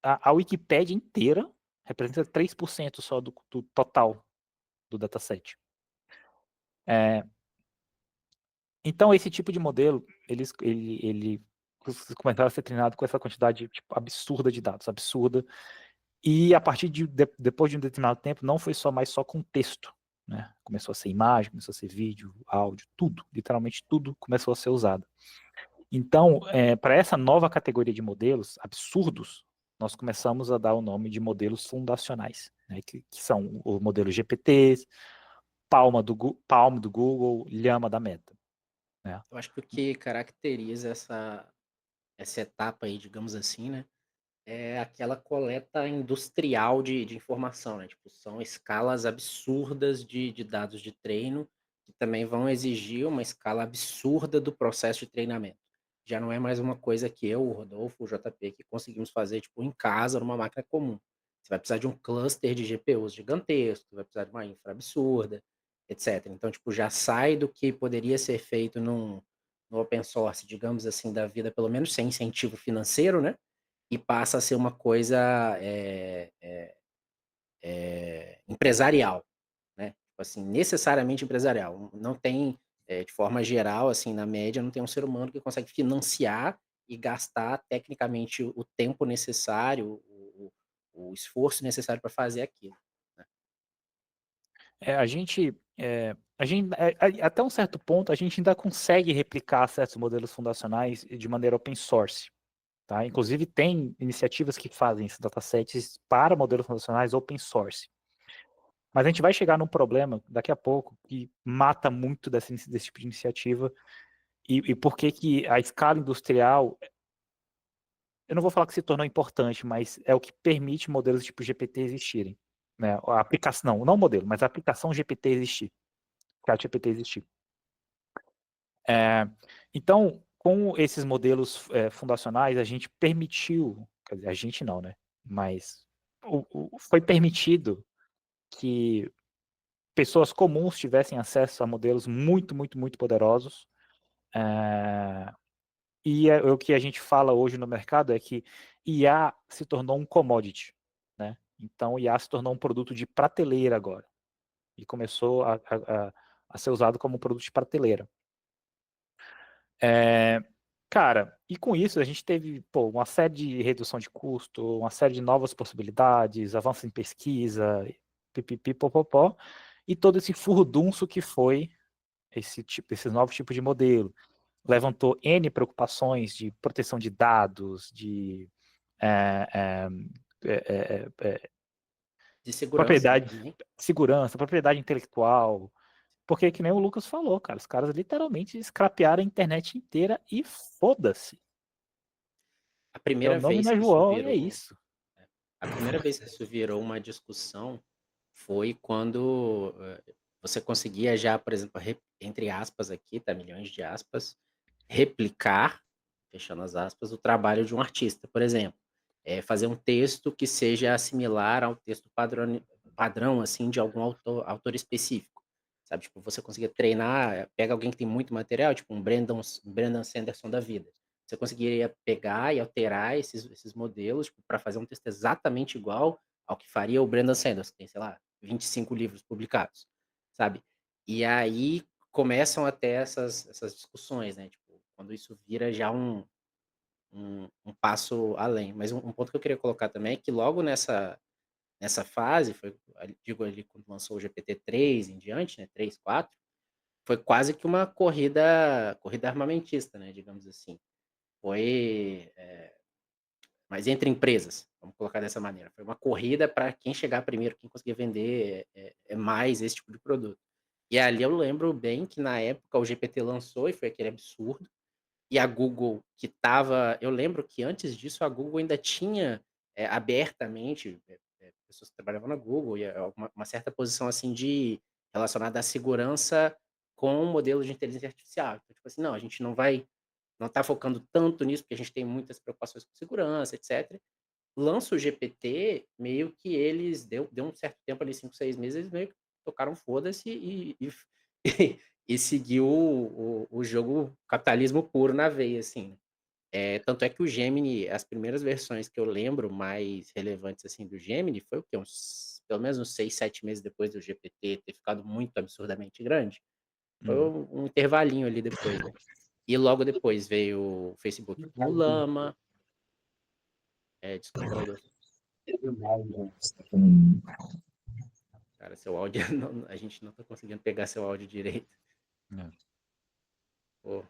a Wikipédia inteira representa 3% só do total do dataset. Então, esse tipo de modelo, ele começaram a ser treinado com essa quantidade absurda de dados, absurda, e a partir depois de um determinado tempo, não foi mais só com texto, né? Começou a ser imagem, começou a ser vídeo, áudio, tudo, literalmente tudo começou a ser usado. Então, para essa nova categoria de modelos absurdos, nós começamos a dar o nome de modelos fundacionais, né? que são o modelo GPT, Palm do Google, Llama da Meta. Né? Eu acho que o que caracteriza essa etapa aí, digamos assim, né, é aquela coleta industrial de informação, né? Tipo, são escalas absurdas de dados de treino que também vão exigir uma escala absurda do processo de treinamento. Já não é mais uma coisa que eu, o Rodolfo, o JP, que conseguimos fazer, tipo, em casa, numa máquina comum. Você vai precisar de um cluster de GPUs gigantesco, vai precisar de uma infra absurda, etc. Então, tipo, já sai do que poderia ser feito no open source, digamos assim, da vida, pelo menos sem incentivo financeiro, né? E passa a ser uma coisa empresarial, né? Tipo assim, necessariamente empresarial. Não tem de forma geral, assim, na média, não tem um ser humano que consegue financiar e gastar tecnicamente o tempo necessário, o esforço necessário para fazer aquilo, né. Até um certo ponto, a gente ainda consegue replicar certos modelos fundacionais de maneira open source, tá? Inclusive, tem iniciativas que fazem esses datasets para modelos fundacionais open source. Mas a gente vai chegar num problema daqui a pouco que mata muito desse tipo de iniciativa e por que a escala industrial, eu não vou falar que se tornou importante, mas é o que permite modelos tipo GPT existirem, né? A aplicação, não o modelo, mas a aplicação GPT existir, ChatGPT existir. Então, com esses modelos fundacionais, a gente permitiu, quer dizer, a gente não, né? Mas foi permitido que pessoas comuns tivessem acesso a modelos muito, muito, muito poderosos. E o que a gente fala hoje no mercado é que IA se tornou um commodity, né? Então, IA se tornou um produto de prateleira agora. E começou a ser usado como um produto de prateleira. Cara, e com isso a gente teve uma série de redução de custo, uma série de novas possibilidades, avanço em pesquisa, pipipipopopó, e todo esse furdunço que foi esses novos tipos de modelo. Levantou N preocupações de proteção de dados, de De segurança, né, propriedade, também. segurança, propriedade intelectual. Porque, que nem o Lucas falou, cara, os caras literalmente scrapearam a internet inteira e foda-se. A Meu primeira nome vez não é que isso João e é virou isso. a primeira vez que isso virou uma discussão foi quando, você conseguia já, por exemplo, entre aspas aqui, tá, milhões de aspas, replicar, fechando as aspas, o trabalho de um artista, por exemplo. Fazer um texto que seja similar ao texto padrão, assim, de algum autor específico, sabe? Tipo, você conseguia treinar, pega alguém que tem muito material, tipo um Brandon Sanderson da vida. Você conseguiria pegar e alterar esses modelos para fazer um texto exatamente igual ao que faria o Brandon Sanderson, que tem, sei lá, 25 livros publicados, sabe? E aí começam a ter essas discussões, né? Tipo, quando isso vira já um passo além. Mas um ponto que eu queria colocar também é que logo nessa fase, digo ali quando lançou o GPT-3 em diante, né? 3, 4, foi quase que uma corrida armamentista, né? Digamos assim. Foi, mas entre empresas, vamos colocar dessa maneira. Foi uma corrida para quem chegar primeiro, quem conseguir vender mais esse tipo de produto. E ali eu lembro bem que na época o GPT lançou e foi aquele absurdo. E a Google que estava, eu lembro que antes disso a Google ainda tinha abertamente pessoas que trabalhavam na Google e uma certa posição assim de relacionada à segurança com o modelo de inteligência artificial. Então, tipo assim, não, a gente não está focando tanto nisso, porque a gente tem muitas preocupações com segurança, etc. Lança o GPT, meio que eles, deu um certo tempo ali, 5, 6 meses, eles meio que tocaram foda-se e seguiu o jogo capitalismo puro na veia, assim. Tanto é que o Gemini, as primeiras versões que eu lembro mais relevantes, assim, do Gemini, foi o quê? Pelo menos uns 6, 7 meses depois do GPT ter ficado muito absurdamente grande. Foi um intervalinho ali depois, né? E logo depois veio o Facebook com o Llama. Desculpa, Douglas. Cara, seu áudio, a gente não tá conseguindo pegar seu áudio direito. Pô.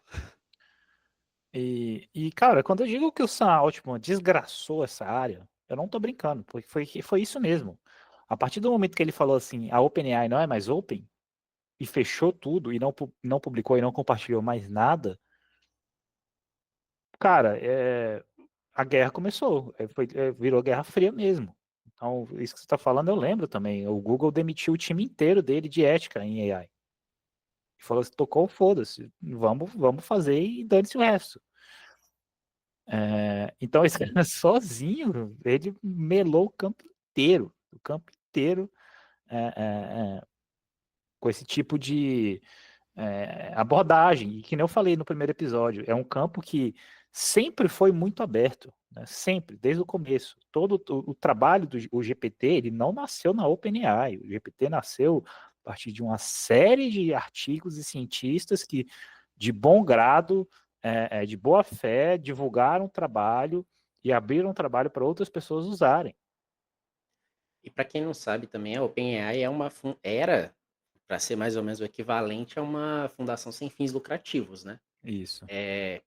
Cara, quando eu digo que o Sam Altman desgraçou essa área, eu não tô brincando, porque foi isso mesmo. A partir do momento que ele falou assim, a OpenAI não é mais open, e fechou tudo, e não publicou e não compartilhou mais nada, cara, a guerra começou, virou Guerra Fria mesmo. Então, isso que você está falando, eu lembro também. O Google demitiu o time inteiro dele de ética em AI. E falou assim, tocou, foda-se, vamos fazer e dane-se o resto. Então, esse cara sozinho, ele melou o campo inteiro com esse tipo de abordagem. E que nem eu falei no primeiro episódio, é um campo que sempre foi muito aberto, né? Sempre, desde o começo. Todo o trabalho do GPT, ele não nasceu na OpenAI, o GPT nasceu partir de uma série de artigos e cientistas que, de bom grado, de boa fé, divulgaram o trabalho e abriram o trabalho para outras pessoas usarem. E para quem não sabe também, a OpenAI era, para ser mais ou menos o equivalente a uma fundação sem fins lucrativos, né? Isso.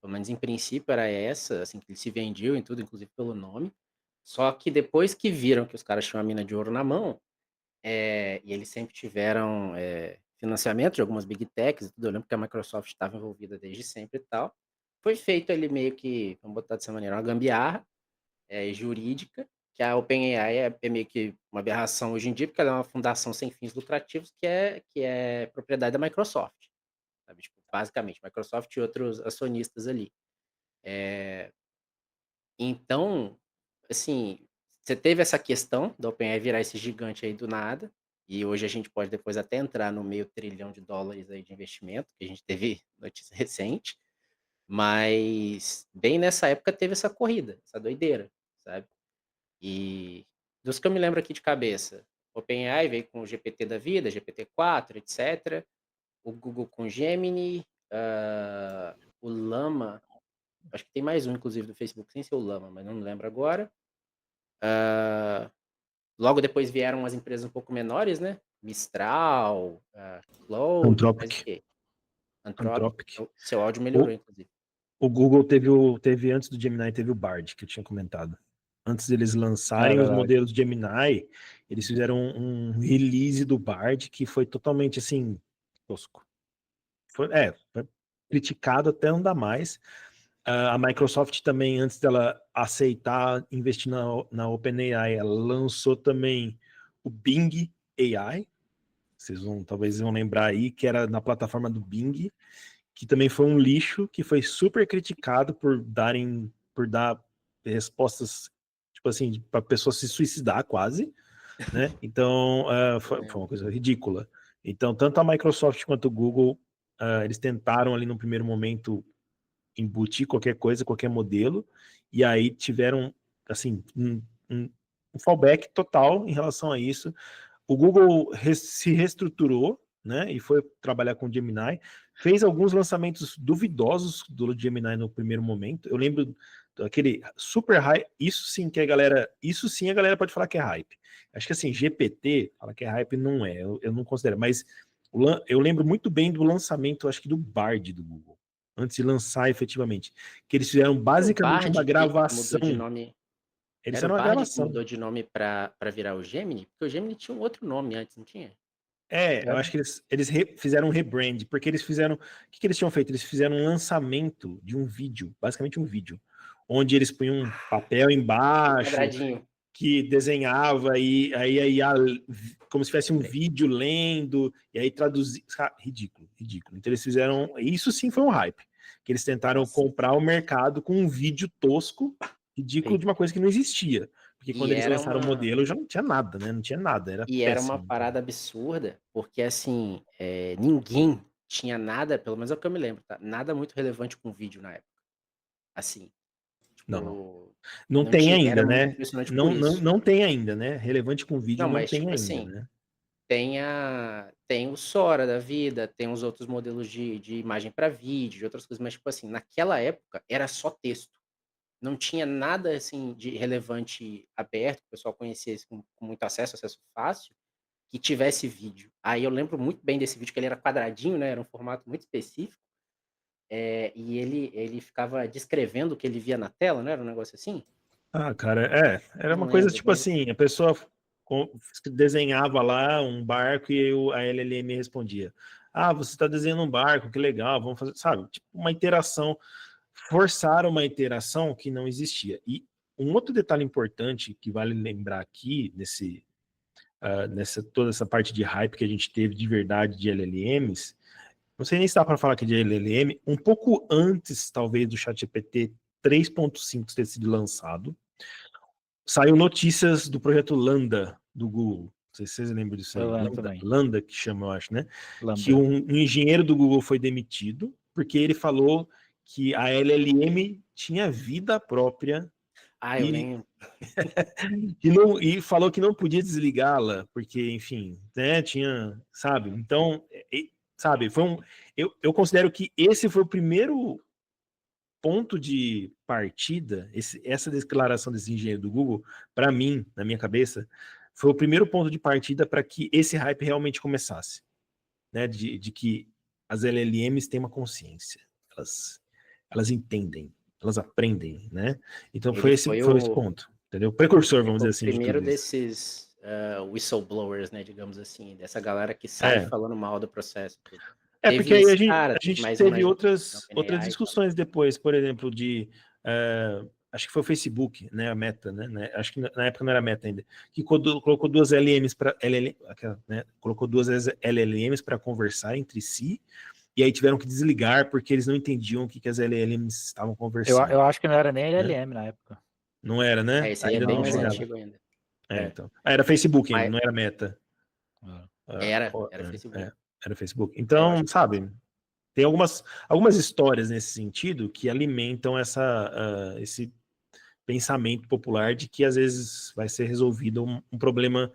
Pelo menos em princípio era essa, assim, que ele se vendiam e tudo, inclusive pelo nome. Só que depois que viram que os caras tinham a mina de ouro na mão, e eles sempre tiveram financiamento de algumas big techs e tudo, eu lembro que a Microsoft estava envolvida desde sempre e tal. Foi feito ali meio que, vamos botar dessa maneira, uma gambiarra jurídica, que a OpenAI é meio que uma aberração hoje em dia, porque ela é uma fundação sem fins lucrativos que é propriedade da Microsoft, sabe? Tipo, basicamente, Microsoft e outros acionistas ali. Então, assim, você teve essa questão da OpenAI virar esse gigante aí do nada, e hoje a gente pode depois até entrar no meio trilhão de dólares aí de investimento, que a gente teve notícia recente, mas bem nessa época teve essa corrida, essa doideira, sabe? E dos que eu me lembro aqui de cabeça, OpenAI veio com o GPT da vida, GPT-4, etc. O Google com Gemini, o Llama, acho que tem mais um, inclusive, do Facebook, sem ser o Llama, mas não me lembro agora. Logo depois vieram as empresas um pouco menores, né? Mistral, Cloud, mais o Anthropic. quê? Anthropic. Anthropic. Seu áudio melhorou, inclusive. O Google teve antes do Gemini, teve o Bard, que eu tinha comentado. Antes deles lançarem os modelos Gemini, eles fizeram um release do Bard que foi totalmente assim, tosco. Foi criticado até não dá mais. A Microsoft também, antes dela aceitar investir na OpenAI, ela lançou também o Bing AI. Vocês talvez vão lembrar aí, que era na plataforma do Bing, que também foi um lixo, que foi super criticado por dar respostas, tipo assim, para a pessoa se suicidar quase, né? Então, foi uma coisa ridícula. Então, tanto a Microsoft quanto o Google, eles tentaram ali no primeiro momento embutir qualquer coisa, qualquer modelo, e aí tiveram, assim, um fallback total em relação a isso. O Google se reestruturou, né, e foi trabalhar com o Gemini, fez alguns lançamentos duvidosos do Gemini no primeiro momento. Eu lembro daquele super hype, isso sim a galera pode falar que é hype. Acho que assim, GPT, fala que é hype, não é, eu não considero, mas eu lembro muito bem do lançamento, acho que do Bard do Google, antes de lançar efetivamente, que eles fizeram basicamente uma gravação. Mudou de nome. Eles Era o fizeram uma Bard que gravação. mudou de nome para virar o Gemini? Porque o Gemini tinha um outro nome antes, não tinha? Eu acho que eles fizeram um rebrand, porque eles fizeram... O que eles tinham feito? Eles fizeram um lançamento de um vídeo, basicamente um vídeo, onde eles punham um papel embaixo, que desenhava, e aí ia, como se fosse um vídeo lendo, e aí traduzia... Ridículo. Então eles fizeram... Isso sim foi um hype, que eles tentaram comprar o mercado com um vídeo tosco, ridículo, de uma coisa que não existia. Porque quando eles lançaram o modelo, já não tinha nada, né? Não tinha nada, era péssimo. Era uma parada absurda, porque assim, ninguém tinha nada, pelo menos é o que eu me lembro, tá? Nada muito relevante com vídeo na época. Assim. Tipo, não tem ainda, muito né? impressionante por isso. Não tem ainda, né? Relevante com vídeo não mas tem tipo ainda, assim, né? tem o Sora da vida, tem os outros modelos de imagem para vídeo, de outras coisas, mas tipo assim, naquela época era só texto. Não tinha nada assim de relevante aberto, que o pessoal conhecesse com muito acesso fácil, que tivesse vídeo. Aí eu lembro muito bem desse vídeo, que ele era quadradinho, né? Era um formato muito específico. E ele ficava descrevendo o que ele via na tela, não era um negócio assim? Ah, cara, era Não uma coisa lembro, tipo assim, a pessoa desenhava lá um barco e a LLM respondia: ah, você está desenhando um barco, que legal, vamos fazer, sabe? Tipo, uma interação, forçaram uma interação que não existia. E um outro detalhe importante que vale lembrar aqui, nessa toda essa parte de hype que a gente teve de verdade de LLMs, não sei nem se dá para falar aqui de LLM, um pouco antes, talvez, do ChatGPT 3.5 ter sido lançado, saiu notícias do projeto Lambda, do Google. Não sei se vocês lembram disso aí. Lambda, que chama, eu acho, né? Lambda. Que um engenheiro do Google foi demitido, porque ele falou que a LLM tinha vida própria Eu E, lembro. e falou que não podia desligá-la, porque, enfim, né, tinha, sabe? Então, sabe, eu considero que esse foi o primeiro ponto de partida, essa declaração desse engenheiro do Google, para mim, na minha cabeça, foi o primeiro ponto de partida para que esse hype realmente começasse, né? De que as LLMs têm uma consciência, elas entendem, elas aprendem, né? Então Ele foi esse ponto, entendeu? Precursor, ele vamos foi dizer o assim, de primeiro tudo isso. desses whistleblowers, né, digamos assim, dessa galera que sai É, falando mal do processo. porque Teve aí esse cara, a teve gente mais uma teve gente da outras OpenAI e tal. discussões depois, por exemplo, acho que foi o Facebook, né, a Meta, né, acho que na época não era Meta ainda, que colocou duas LLMs para né, colocou duas LLMs para conversar entre si, e aí tiveram que desligar porque eles não entendiam o que as LLMs estavam conversando. Eu acho que não era nem né? LLM na época. Não era, né? Esse aí é Ainda bem não Não, mais não era. chegava. antigo ainda. Então. Era Facebook ainda, Mas não era Meta. era Facebook. Era Facebook. Eu Então, acho que sabe, tem algumas histórias nesse sentido que alimentam esse pensamento popular de que às vezes vai ser resolvido um problema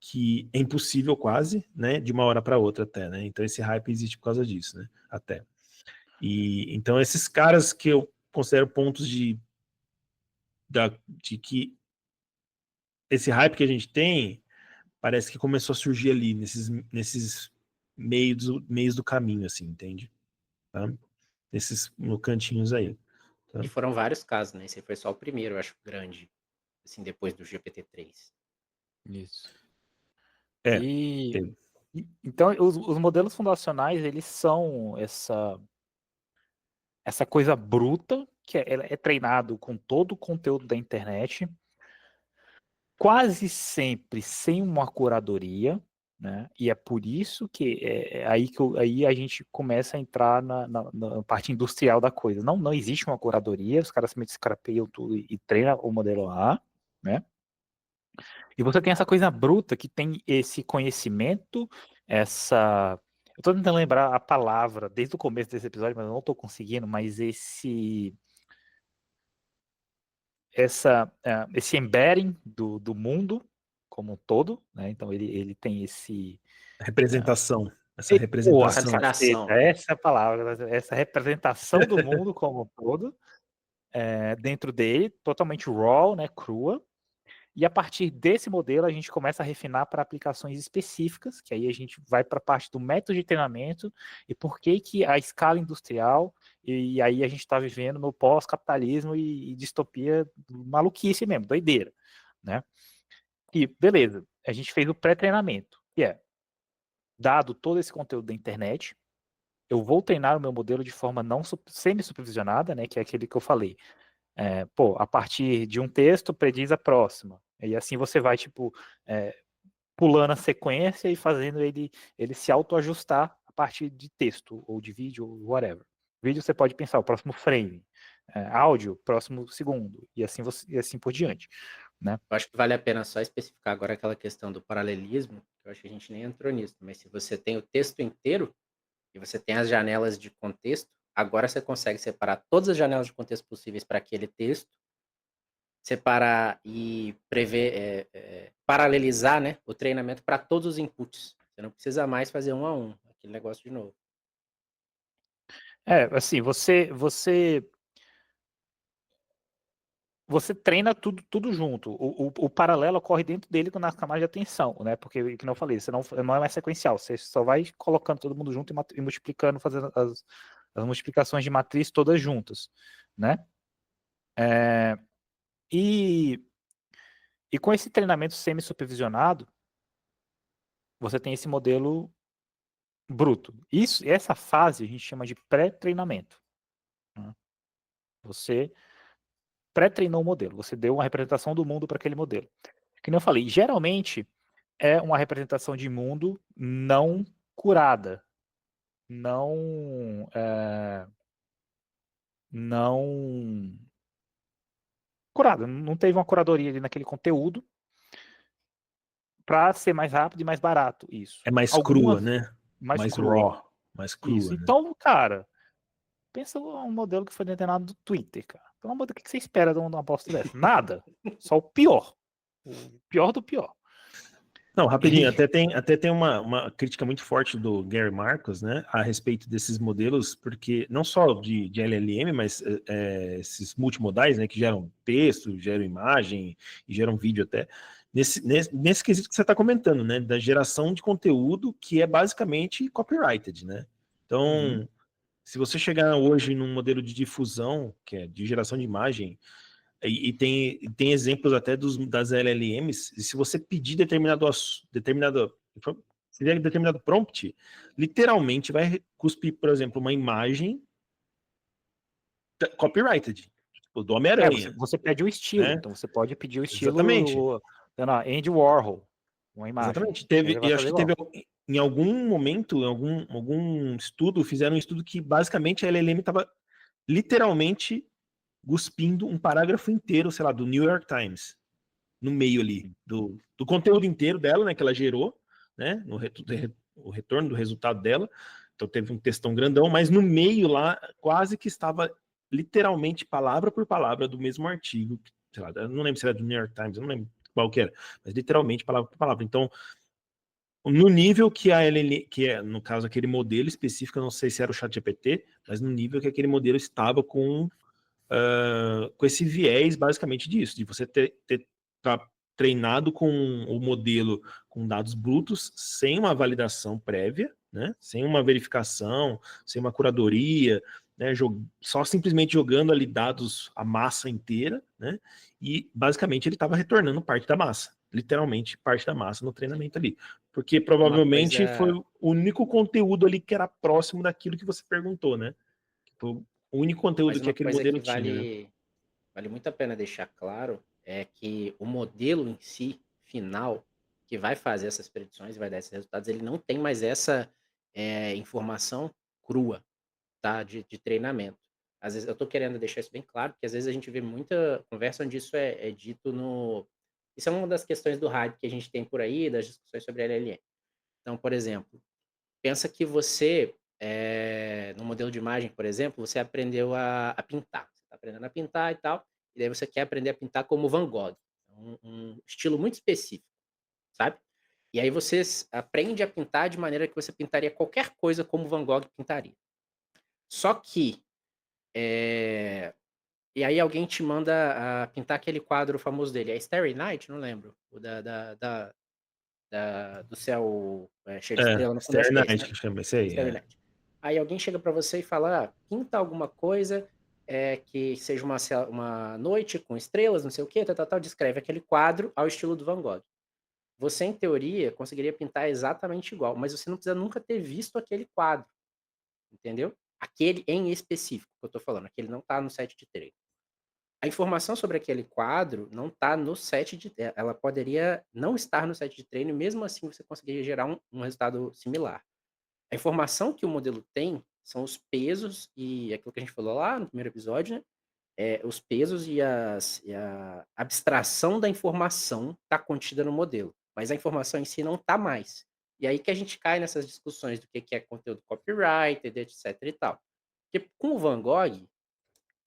que é impossível quase, né, de uma hora para outra até, né? Então esse hype existe por causa disso, né? Até. E então esses caras que eu considero pontos de que esse hype que a gente tem parece que começou a surgir ali nesses meios do caminho, assim, entende? Tá? Nesses no cantinhos aí. Tá? E foram vários casos, né? Esse aí foi só o primeiro, eu acho, grande, assim, depois do GPT-3. Isso. É, E teve. então os modelos fundacionais, eles são essa coisa bruta que é treinado com todo o conteúdo da internet, quase sempre sem uma curadoria, né? E é por isso que aí a gente começa a entrar na parte industrial da coisa. Não existe uma curadoria, os caras simplesmente scrapeiam tudo e treinam o modelo lá, né? E você tem essa coisa bruta que tem esse conhecimento, essa. Eu tô tentando lembrar a palavra desde o começo desse episódio, mas eu não tô conseguindo, mas esse embedding do mundo como um todo, né? Então ele tem esse. Representação. Essa Porra, representação. Representação. essa é a palavra, essa representação do mundo como um todo, dentro dele, totalmente raw, né, crua. E a partir desse modelo, a gente começa a refinar para aplicações específicas, que aí a gente vai para a parte do método de treinamento e por que a escala industrial, e aí a gente está vivendo no pós-capitalismo e distopia maluquice mesmo, doideira, né? E beleza, a gente fez o pré-treinamento, que é, dado todo esse conteúdo da internet, eu vou treinar o meu modelo de forma não semi-supervisionada, né, que é aquele que eu falei. A partir de um texto, prediz a próxima. E assim você vai, tipo, pulando a sequência e fazendo ele se autoajustar a partir de texto, ou de vídeo, ou whatever. Vídeo você pode pensar, o próximo frame. Áudio, próximo segundo. E assim por diante. Né? Eu acho que vale a pena só especificar agora aquela questão do paralelismo, que eu acho que a gente nem entrou nisso, mas se você tem o texto inteiro e você tem as janelas de contexto, agora você consegue separar todas as janelas de contexto possíveis para aquele texto, separar e prever, paralelizar, né, o treinamento para todos os inputs. Você não precisa mais fazer um a um, aquele negócio de novo. Assim, você treina tudo junto. O paralelo ocorre dentro dele na camada de atenção, né? Porque, como eu falei, você não é mais sequencial. Você só vai colocando todo mundo junto e multiplicando, fazendo as multiplicações de matriz todas juntas, né? E com esse treinamento semi-supervisionado, você tem esse modelo bruto. Essa fase a gente chama de pré-treinamento. Né? Você pré-treinou o modelo, você deu uma representação do mundo para aquele modelo. Que nem eu falei, geralmente é uma representação de mundo não curada, não curada, não teve uma curadoria ali naquele conteúdo para ser mais rápido e mais barato, isso. É mais crua, né? Mais crua. raw. Mais crua, Isso. né? Então, cara, pensa um modelo que foi treinado do Twitter, cara. Pelo amor de Deus, o que você espera de uma aposta dessa? Nada. Só o pior. O pior do pior. Não, rapidinho, até tem uma crítica muito forte do Gary Marcus, né, a respeito desses modelos, porque não só de LLM, mas esses multimodais, né, que geram texto, geram imagem e geram vídeo até, nesse quesito que você está comentando, né, da geração de conteúdo que é basicamente copyrighted, né? Então, se você chegar hoje num modelo de difusão, que é de geração de imagem, e tem exemplos até das LLMs, e se você pedir determinado fizer determinado prompt, literalmente vai cuspir, por exemplo, uma imagem copyrighted, tipo, do Homem-Aranha. Você pede o estilo, né? então você pode pedir o estilo. Exatamente. Andy Warhol, uma imagem. Exatamente. E acho que teve em algum momento, em algum estudo, fizeram um estudo que basicamente a LLM estava literalmente cuspindo um parágrafo inteiro, sei lá, do New York Times, no meio ali, do conteúdo inteiro dela, né, que ela gerou, né, o retorno do resultado dela. Então teve um textão grandão, mas no meio lá, quase que estava literalmente palavra por palavra do mesmo artigo, sei lá, eu não lembro se era do New York Times, eu não lembro qual que era, mas literalmente palavra por palavra. Então, no nível que a LLM, que é, no caso, aquele modelo específico, eu não sei se era o ChatGPT, mas no nível que aquele modelo estava com esse viés basicamente disso, de você tá treinado com o modelo com dados brutos, sem uma validação prévia, né? Sem uma verificação, sem uma curadoria, né? Só simplesmente jogando ali dados, a massa inteira, né? E basicamente ele estava retornando parte da massa, literalmente parte da massa no treinamento ali, porque provavelmente foi o único conteúdo ali que era próximo daquilo que você perguntou, né? Tipo, o único conteúdo que aquele modelo tinha. Vale muito a pena deixar claro é que o modelo em si, final, que vai fazer essas predições e vai dar esses resultados, ele não tem mais essa informação crua, tá? De treinamento. Às vezes, eu estou querendo deixar isso bem claro, porque às vezes a gente vê muita conversa onde isso é dito no... Isso é uma das questões do hype que a gente tem por aí, das discussões sobre LLM. Então, por exemplo, pensa que você, no modelo de imagem, por exemplo, você aprendeu a pintar. Você está aprendendo a pintar e tal, e daí você quer aprender a pintar como Van Gogh. Um estilo muito específico, sabe? E aí você aprende a pintar de maneira que você pintaria qualquer coisa como Van Gogh pintaria. Só que, e aí alguém te manda a pintar aquele quadro famoso dele, é Starry Night? Não lembro. O do céu cheio de estrela no fundo, acho Starry que é esse, Night, né? que chama isso aí. Starry Night. Aí alguém chega para você e fala, pinta alguma coisa que seja uma noite com estrelas, não sei o quê, tal, descreve aquele quadro ao estilo do Van Gogh. Você, em teoria, conseguiria pintar exatamente igual, mas você não precisa nunca ter visto aquele quadro, entendeu? Aquele em específico que eu tô falando, aquele não tá no set de treino. A informação sobre aquele quadro não tá no set de treino, ela poderia não estar no set de treino, e mesmo assim você conseguiria gerar um resultado similar. A informação que o modelo tem são os pesos e aquilo que a gente falou lá no primeiro episódio, né? Os pesos e a abstração da informação está contida no modelo, mas a informação em si não está mais. E aí que a gente cai nessas discussões do que é conteúdo copyrighted, etc e tal. Porque com o Van Gogh,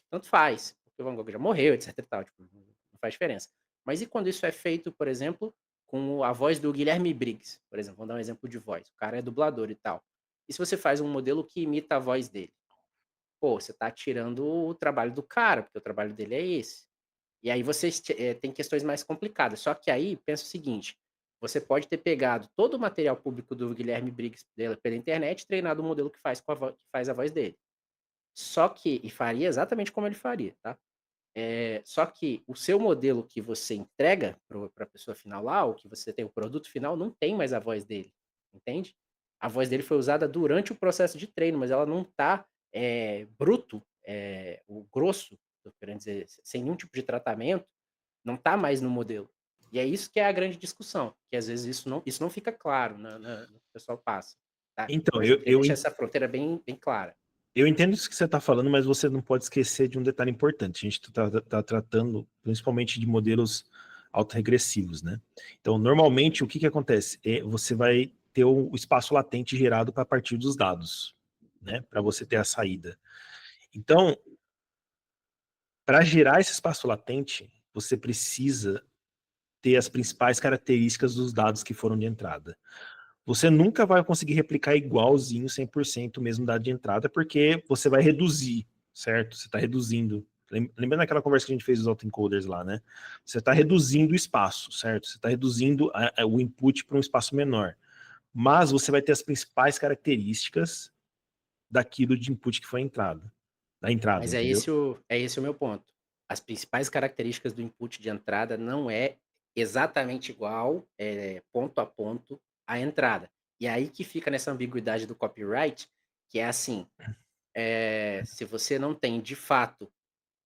tanto faz, porque o Van Gogh já morreu, etc e tal, tipo, não faz diferença. Mas e quando isso é feito, por exemplo, com a voz do Guilherme Briggs, por exemplo, vamos dar um exemplo de voz, o cara é dublador e tal. E se você faz um modelo que imita a voz dele? Pô, você tá tirando o trabalho do cara, porque o trabalho dele é esse. E aí você tem questões mais complicadas. Só que aí, pensa o seguinte, você pode ter pegado todo o material público do Guilherme Briggs pela internet e treinado o modelo que faz a voz dele. Só que, e faria exatamente como ele faria, tá? Só que o seu modelo que você entrega para a pessoa final lá, ou que você tem o produto final, não tem mais a voz dele, entende? A voz dele foi usada durante o processo de treino, mas ela não está bruto, o grosso, tô querendo dizer, sem nenhum tipo de tratamento, não está mais no modelo. E é isso que é a grande discussão, que às vezes isso não fica claro no que o pessoal passa. Tá? Então, Mas eu queria deixar essa fronteira bem, bem clara. Eu entendo isso que você está falando, mas você não pode esquecer de um detalhe importante. A gente está tratando principalmente de modelos autorregressivos, né? Então, normalmente, o que acontece? Você vai ter o espaço latente gerado para partir dos dados, né? Para você ter a saída. Então, para gerar esse espaço latente, você precisa ter as principais características dos dados que foram de entrada. Você nunca vai conseguir replicar igualzinho 100% o mesmo dado de entrada, porque você vai reduzir, certo? Você está reduzindo. Lembrando aquela conversa que a gente fez dos autoencoders lá, né? Você está reduzindo o espaço, certo? Você está reduzindo o input para um espaço menor. Mas você vai ter as principais características daquilo de input que foi da entrada, Mas entendeu? é esse o meu ponto. As principais características do input de entrada não é exatamente igual, ponto a ponto, à entrada. E aí que fica nessa ambiguidade do copyright, que é assim, se você não tem, de fato,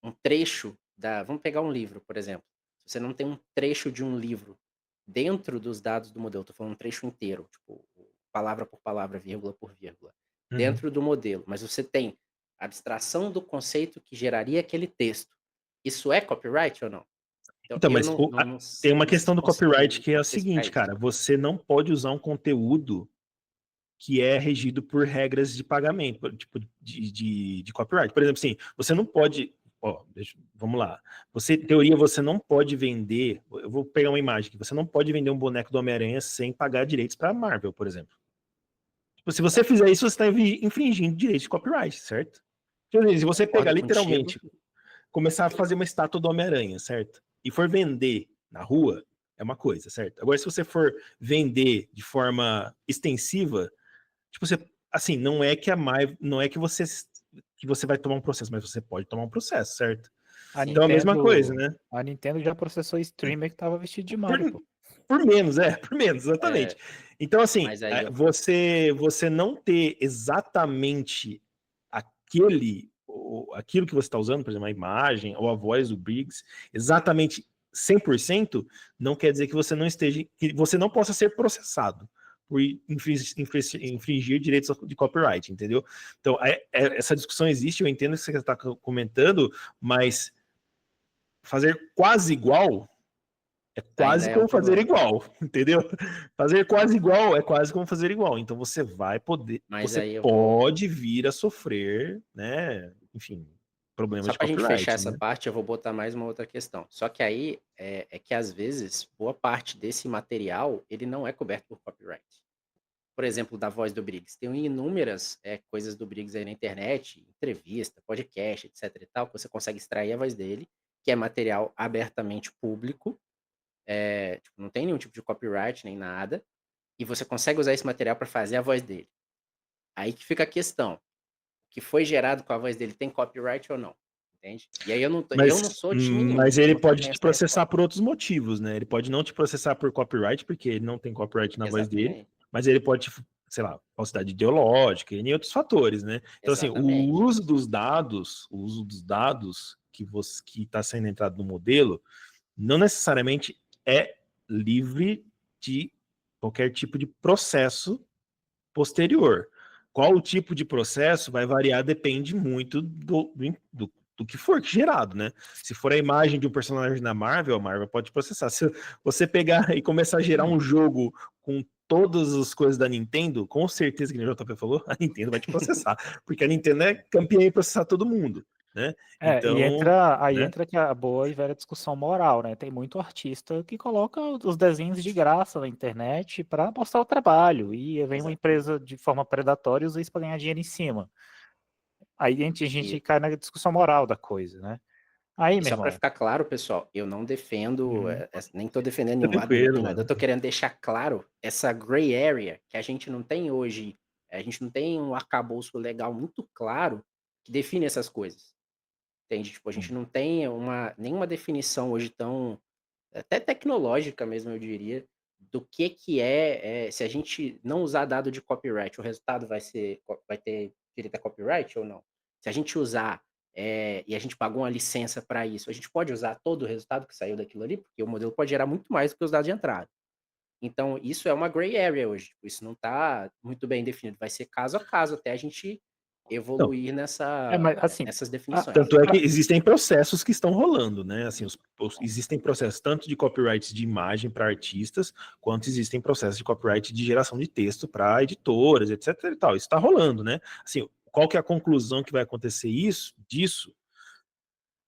um trecho vamos pegar um livro, por exemplo. Se você não tem um trecho de um livro dentro dos dados do modelo, estou falando um trecho inteiro, tipo, palavra por palavra, vírgula por vírgula, dentro do modelo, mas você tem a abstração do conceito que geraria aquele texto. Isso é copyright ou não? Então, eu mas tem uma questão do copyright que é o seguinte, cara, você não pode usar um conteúdo que é regido por regras de pagamento, tipo de copyright. Por exemplo, assim, você não pode, vamos lá, em teoria, você não pode vender, eu vou pegar uma imagem aqui, você não pode vender um boneco do Homem-Aranha sem pagar direitos para a Marvel, por exemplo. Tipo, se você fizer isso, você está infringindo direitos de copyright, certo? Se você pegar literalmente, começar a fazer uma estátua do Homem-Aranha, certo? E for vender na rua, é uma coisa, certo? Agora, se você for vender de forma extensiva, tipo, assim, não é que você vai tomar um processo, mas você pode tomar um processo, certo? Então, a mesma coisa, né? A Nintendo já processou streamer que tava vestido de Mario, pô. Por menos, exatamente. Então, assim, você não ter exatamente aquilo que você está usando, por exemplo, a imagem ou a voz do Briggs, exatamente 100%, não quer dizer que você não possa ser processado por infringir direitos de copyright, entendeu? Então, essa discussão existe, eu entendo o que você está comentando, mas fazer quase igual é quase como fazer igual, entendeu? Fazer quase igual é quase como fazer igual. Então você vai poder, você pode vir a sofrer, né? Enfim, problemas de copyright. Só para a gente fechar essa parte, eu vou botar mais uma outra questão. Só que aí é que às vezes boa parte desse material ele não é coberto por copyright. Por exemplo, da voz do Briggs. Tem inúmeras coisas do Briggs aí na internet, entrevista, podcast, etc e tal, que você consegue extrair a voz dele, que é material abertamente público, tipo, não tem nenhum tipo de copyright nem nada, e você consegue usar esse material para fazer a voz dele. Aí que fica a questão. O que foi gerado com a voz dele tem copyright ou não? Entende? E aí eu não sou time nenhum. Mas ele pode te processar por outros motivos, né? Ele pode não te processar por copyright, porque ele não tem copyright na voz dele, mas ele pode, sei lá, falsidade ideológica e outros fatores, né? Então, assim, o uso dos dados que está sendo entrado no modelo, não necessariamente é livre de qualquer tipo de processo posterior. Qual o tipo de processo vai variar, depende muito do que for gerado, né? Se for a imagem de um personagem da Marvel, a Marvel pode processar. Se você pegar e começar a gerar um jogo com todas as coisas da Nintendo, com certeza, que o JP falou, a Nintendo vai te processar, porque a Nintendo é campeã em processar todo mundo, né? Então, entra que a boa e velha discussão moral, né? Tem muito artista que coloca os desenhos de graça na internet para mostrar o trabalho, e vem uma empresa de forma predatória e usa isso para ganhar dinheiro em cima. Aí a gente cai na discussão moral da coisa, né? Aí, só para ficar claro, pessoal, eu não defendo, nem estou defendendo nenhum lado, eu estou querendo deixar claro essa gray area que a gente não tem hoje, a gente não tem um arcabouço legal muito claro que define essas coisas. Entende? Tipo, a gente não tem nenhuma definição hoje tão, até tecnológica mesmo, eu diria, do que se a gente não usar dado de copyright, o resultado vai ter direito a copyright ou não? Se a gente usar, e a gente pagou uma licença para isso, a gente pode usar todo o resultado que saiu daquilo ali? Porque o modelo pode gerar muito mais do que os dados de entrada. Então, isso é uma gray area hoje, tipo, isso não está muito bem definido, vai ser caso a caso, até a gente evoluir nessas definições. Tanto é que existem processos que estão rolando, né? Assim, existem processos tanto de copyright de imagem para artistas, quanto existem processos de copyright de geração de texto para editoras, etc. e tal. Isso está rolando, né? Assim, qual que é a conclusão que vai acontecer disso?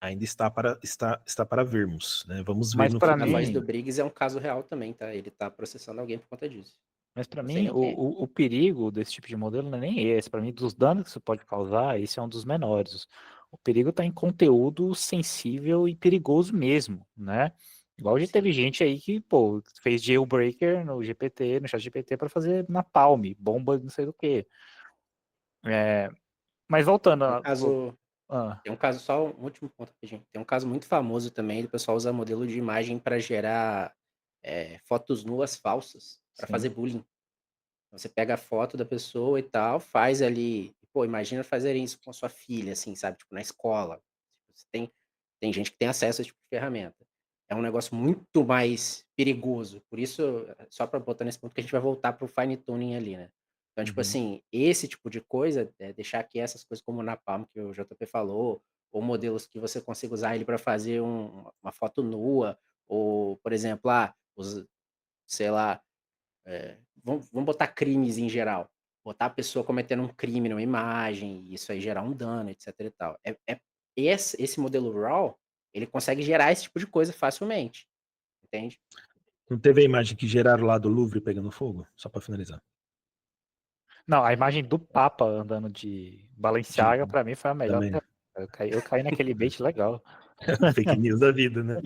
Ainda está para vermos, né? Vamos ver Mas no para A voz futuro. do mim, Briggs é um caso real também, tá? Ele tá processando alguém por conta disso. mas para Não sei mim nem quem é. o perigo desse tipo de modelo não é nem esse. Para mim, dos danos que isso pode causar, esse é um dos menores. O perigo está em conteúdo sensível e perigoso mesmo, né? Igual já teve gente aí que, pô, fez jailbreaker no GPT, no chat GPT para fazer napalm, bomba não sei do que. Mas voltando Tem um a... caso, Ah, tem um caso, só um último ponto, rapidinho. Tem um caso muito famoso também, do pessoal usar modelo de imagem para gerar fotos nuas falsas, para sim. fazer bullying. Você pega a foto da pessoa e tal, faz ali. Pô, imagina fazerem isso com a sua filha, assim, sabe? Tipo, na escola. Tipo, tem gente que tem acesso a esse tipo de ferramenta. É um negócio muito mais perigoso. Por isso, só para botar nesse ponto que a gente vai voltar pro fine tuning ali, né? Então, tipo Uhum. assim, esse tipo de coisa, deixar aqui essas coisas como o Napalm, que o JP falou, ou modelos que você consiga usar ele para fazer uma foto nua, ou, por exemplo, sei lá, vamos botar crimes em geral. Botar a pessoa cometendo um crime numa imagem, e isso aí gerar um dano, etc e tal. Esse modelo RAW, ele consegue gerar esse tipo de coisa facilmente, entende? Não teve a imagem que geraram lá do Louvre pegando fogo? Só para finalizar. Não, a imagem do Papa andando de Balenciaga, para mim, foi a melhor Também. até. Eu caí naquele bait legal. Fake news da vida, né?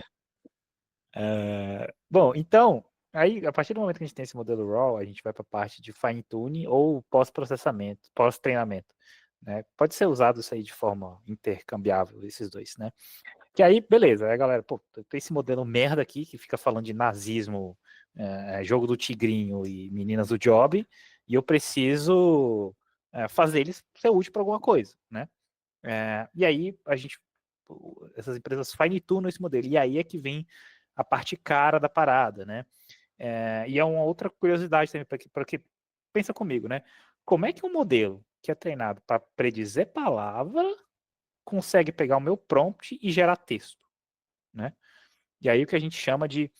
Bom, então, aí, a partir do momento que a gente tem esse modelo RAW, a gente vai para a parte de fine tuning ou pós-processamento, pós-treinamento, né? Pode ser usado isso aí de forma intercambiável, esses dois, né? Que aí, beleza, aí galera, pô, tem esse modelo merda aqui que fica falando de nazismo, jogo do tigrinho e meninas do job, e eu preciso fazer eles ser útil para alguma coisa, né? E aí essas empresas fine-tunam esse modelo, e aí é que vem a parte cara da parada, né? E é uma outra curiosidade também, porque pensa comigo, né? Como é que um modelo que é treinado para predizer palavra consegue pegar o meu prompt e gerar texto, né? E aí o que a gente chama de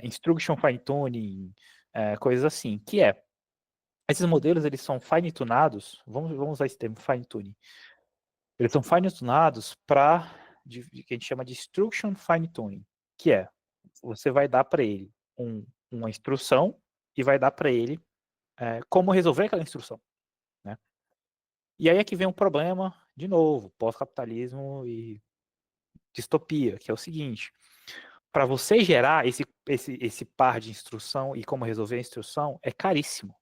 instruction fine tuning, coisas assim, que esses modelos eles são fine tunados, vamos usar esse termo fine tuning, eles são fine tunados para que a gente chama de instruction fine tuning, que você vai dar para ele uma instrução e vai dar para ele como resolver aquela instrução, né? E aí é que vem um problema, de novo, pós-capitalismo e distopia, que é o seguinte: para você gerar esse par de instrução e como resolver a instrução, é caríssimo,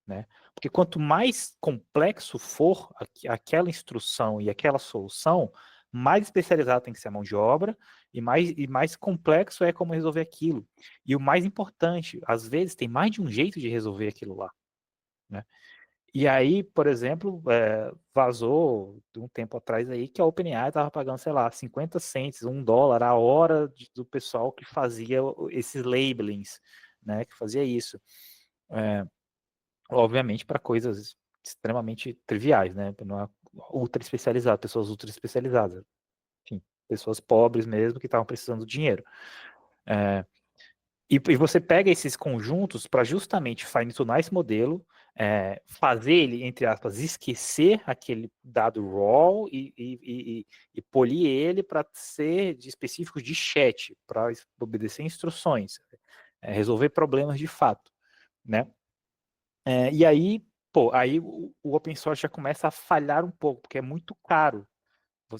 né? Porque quanto mais complexo for aquela instrução e aquela solução, mais especializada tem que ser a mão de obra e mais complexo é como resolver aquilo. E o mais importante, às vezes tem mais de um jeito de resolver aquilo lá, né? E aí, por exemplo, vazou de um tempo atrás aí que a OpenAI estava pagando, sei lá, 50 cents, $1 a hora do pessoal que fazia esses labelings, né, que fazia isso. Obviamente para coisas extremamente triviais, né, não é ultra especializado, pessoas ultra especializadas, enfim, pessoas pobres mesmo que estavam precisando de dinheiro. E você pega esses conjuntos para justamente fine-tunar esse modelo, fazer ele, entre aspas, esquecer aquele dado raw e polir ele para ser de específicos de chat, para obedecer instruções, resolver problemas de fato, né? E aí, pô, aí o open source já começa a falhar um pouco, porque é muito caro,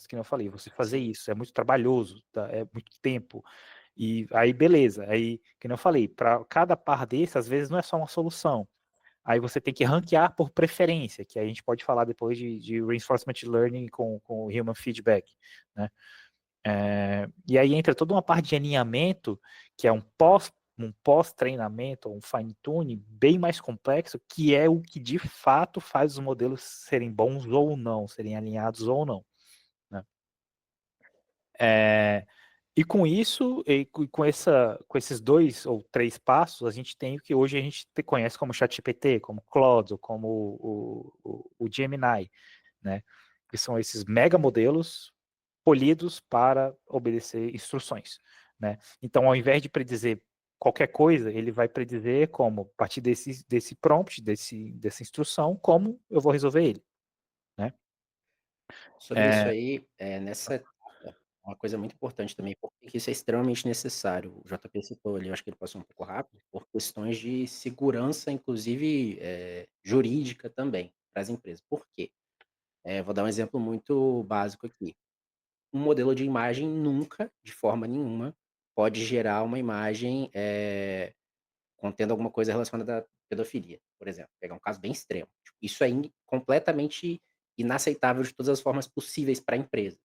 que eu falei, você fazer Sim. isso, é muito trabalhoso, tá? É muito tempo. E aí, beleza. Aí, que eu falei, para cada par desse, às vezes não é só uma solução. Aí você tem que ranquear por preferência, que a gente pode falar depois de reinforcement learning com human feedback, né? E aí entra toda uma parte de alinhamento, que é um pós-treinamento, um fine-tune bem mais complexo, que é o que de fato faz os modelos serem bons ou não, serem alinhados ou não, né? E com isso, com esses 2 ou 3 passos, a gente tem o que hoje a gente conhece como ChatGPT, como Claude, como o Gemini, né? Que são esses mega modelos polidos para obedecer instruções, né? Então, ao invés de predizer qualquer coisa, ele vai predizer como, a partir desse prompt, dessa instrução, como eu vou resolver ele, né? Sobre isso aí, nessa etapa, uma coisa muito importante também, porque isso é extremamente necessário. O JP citou ali, eu acho que ele passou um pouco rápido, por questões de segurança, inclusive jurídica também, para as empresas. Por quê? Vou dar um exemplo muito básico aqui. Um modelo de imagem nunca, de forma nenhuma, pode gerar uma imagem contendo alguma coisa relacionada à pedofilia, por exemplo. Pegar um caso bem extremo. Tipo, isso é completamente inaceitável de todas as formas possíveis para a empresa.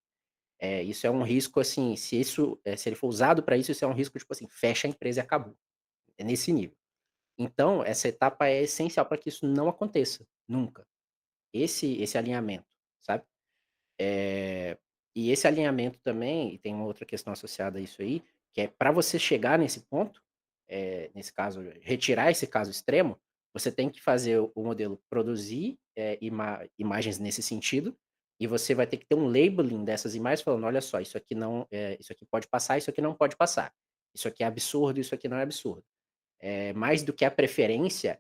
Isso é um risco, assim, se ele for usado para isso, isso é um risco, tipo assim, fecha a empresa e acabou. É nesse nível. Então, essa etapa é essencial para que isso não aconteça, nunca. Esse alinhamento, sabe? E esse alinhamento também, e tem uma outra questão associada a isso aí, que é para você chegar nesse ponto, nesse caso, retirar esse caso extremo, você tem que fazer o modelo produzir imagens nesse sentido, e você vai ter que ter um labeling dessas imagens falando, olha só, isso aqui não, isso aqui pode passar, isso aqui não pode passar. Isso aqui é absurdo, isso aqui não é absurdo. Mais do que a preferência,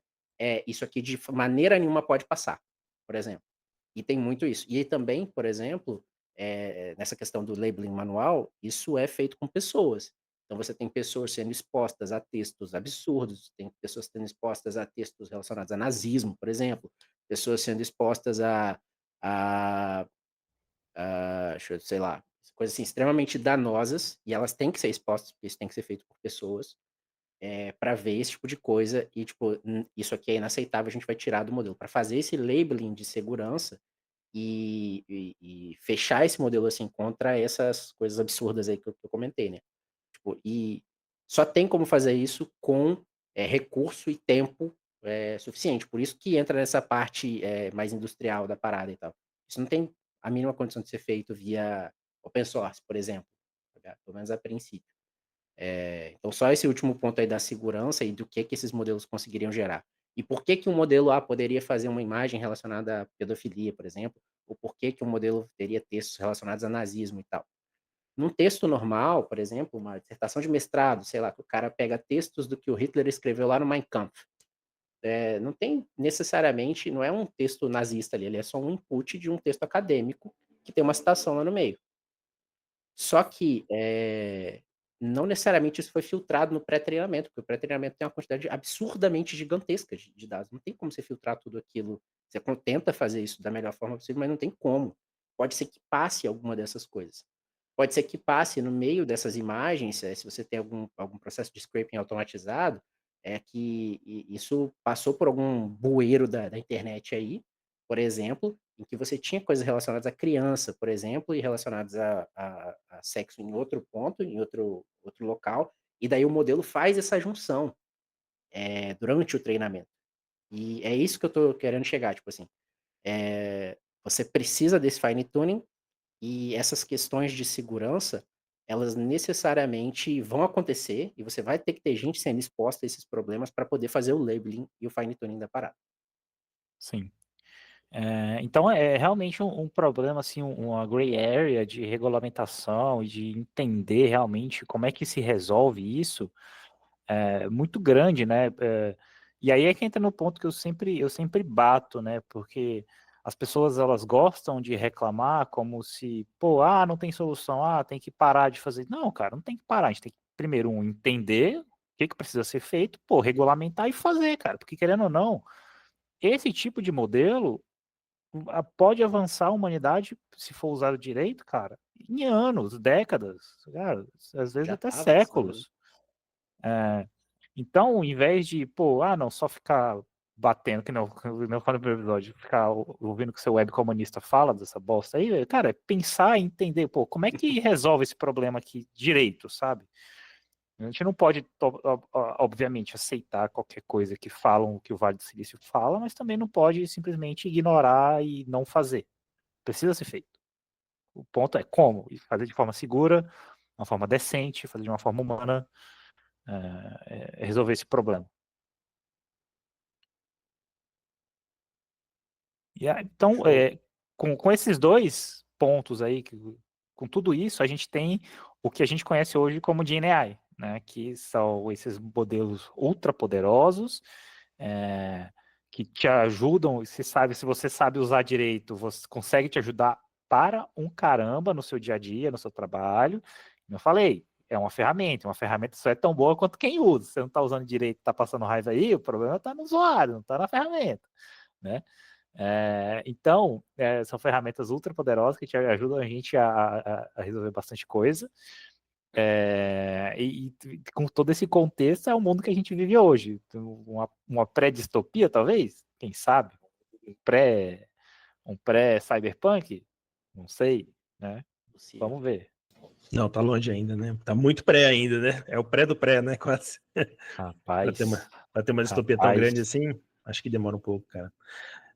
isso aqui de maneira nenhuma pode passar, por exemplo. E tem muito isso. E aí também, por exemplo, nessa questão do labeling manual, isso é feito com pessoas. Então você tem pessoas sendo expostas a textos absurdos, tem pessoas sendo expostas a textos relacionados a nazismo, por exemplo, pessoas sendo expostas a sei lá, coisas assim extremamente danosas, e elas têm que ser expostas, porque isso tem que ser feito por pessoas, para ver esse tipo de coisa e, tipo, isso aqui é inaceitável, a gente vai tirar do modelo. Para fazer esse labeling de segurança e fechar esse modelo, assim, contra essas coisas absurdas aí que eu comentei, né. Tipo, e só tem como fazer isso com, recurso e tempo, suficiente. Por isso que entra nessa parte, mais industrial da parada e tal. Isso não tem a mínima condição de ser feito via open source, por exemplo, tá ligado? Pelo menos a princípio. Então só esse último ponto aí da segurança e do que esses modelos conseguiriam gerar. E por que um modelo A poderia fazer uma imagem relacionada à pedofilia, por exemplo, ou por que um modelo teria textos relacionados a nazismo e tal. Num texto normal, por exemplo, uma dissertação de mestrado, sei lá, que o cara pega textos do que o Hitler escreveu lá no Mein Kampf. Não tem necessariamente, não é um texto nazista ali, ele é só um input de um texto acadêmico que tem uma citação lá no meio. Só que, não necessariamente isso foi filtrado no pré-treinamento, porque o pré-treinamento tem uma quantidade absurdamente gigantesca de dados. Não tem como você filtrar tudo aquilo. Você tenta fazer isso da melhor forma possível, mas não tem como. Pode ser que passe alguma dessas coisas. Pode ser que passe no meio dessas imagens, se você tem algum processo de scraping automatizado, é que isso passou por algum bueiro da internet aí, por exemplo, em que você tinha coisas relacionadas à criança, por exemplo, e relacionadas a sexo em outro ponto, em outro local, e daí o modelo faz essa junção durante o treinamento. E é isso que eu estou querendo chegar, tipo assim, você precisa desse fine tuning e essas questões de segurança, elas necessariamente vão acontecer e você vai ter que ter gente sendo exposta a esses problemas para poder fazer o labeling e o fine tuning da parada. Sim. Então é realmente um problema, assim, uma gray area de regulamentação e de entender realmente como é que se resolve isso, muito grande, né? E aí é que entra no ponto que eu sempre bato, né? Porque as pessoas elas gostam de reclamar como se, pô, não tem solução, tem que parar de fazer. Não, cara, não tem que parar. A gente tem que, primeiro, entender o que precisa ser feito, pô, regulamentar e fazer, cara. Porque querendo ou não, esse tipo de modelo pode avançar a humanidade, se for usado direito, cara, em anos, décadas, cara, às vezes Já até está avançando, né? séculos. Então, ao invés de, pô, não, só ficar batendo, que não eu falo no primeiro episódio, ficar ouvindo o que o seu web comunista fala dessa bosta aí, cara, é pensar e entender, pô, como é que resolve esse problema aqui direito, sabe? A gente não pode, obviamente, aceitar qualquer coisa que falam, que o Vale do Silício fala, mas também não pode simplesmente ignorar e não fazer. Precisa ser feito. O ponto é como? E fazer de forma segura, uma forma decente, fazer de uma forma humana, resolver esse problema. Então, Show. com esses dois pontos aí, com tudo isso, a gente tem o que a gente conhece hoje como GenAI, né? Que são esses modelos ultrapoderosos, que te ajudam, se você sabe usar direito, você consegue te ajudar para um caramba no seu dia a dia, no seu trabalho. Como eu falei, é uma ferramenta só é tão boa quanto quem usa. Se você não está usando direito, está passando raiva aí, o problema está no usuário, não está na ferramenta, né? Então, são ferramentas ultra poderosas que ajudam a gente a resolver bastante coisa. E com todo esse contexto, é o mundo que a gente vive hoje. Uma pré-distopia, talvez? Quem sabe? Um pré-cyberpunk? Não sei, né? Possível. Vamos ver. Não, tá longe ainda, né? Tá muito pré ainda, né? É o pré do pré, né? Quase. Rapaz. Pra ter uma distopia tão grande assim, acho que demora um pouco, cara.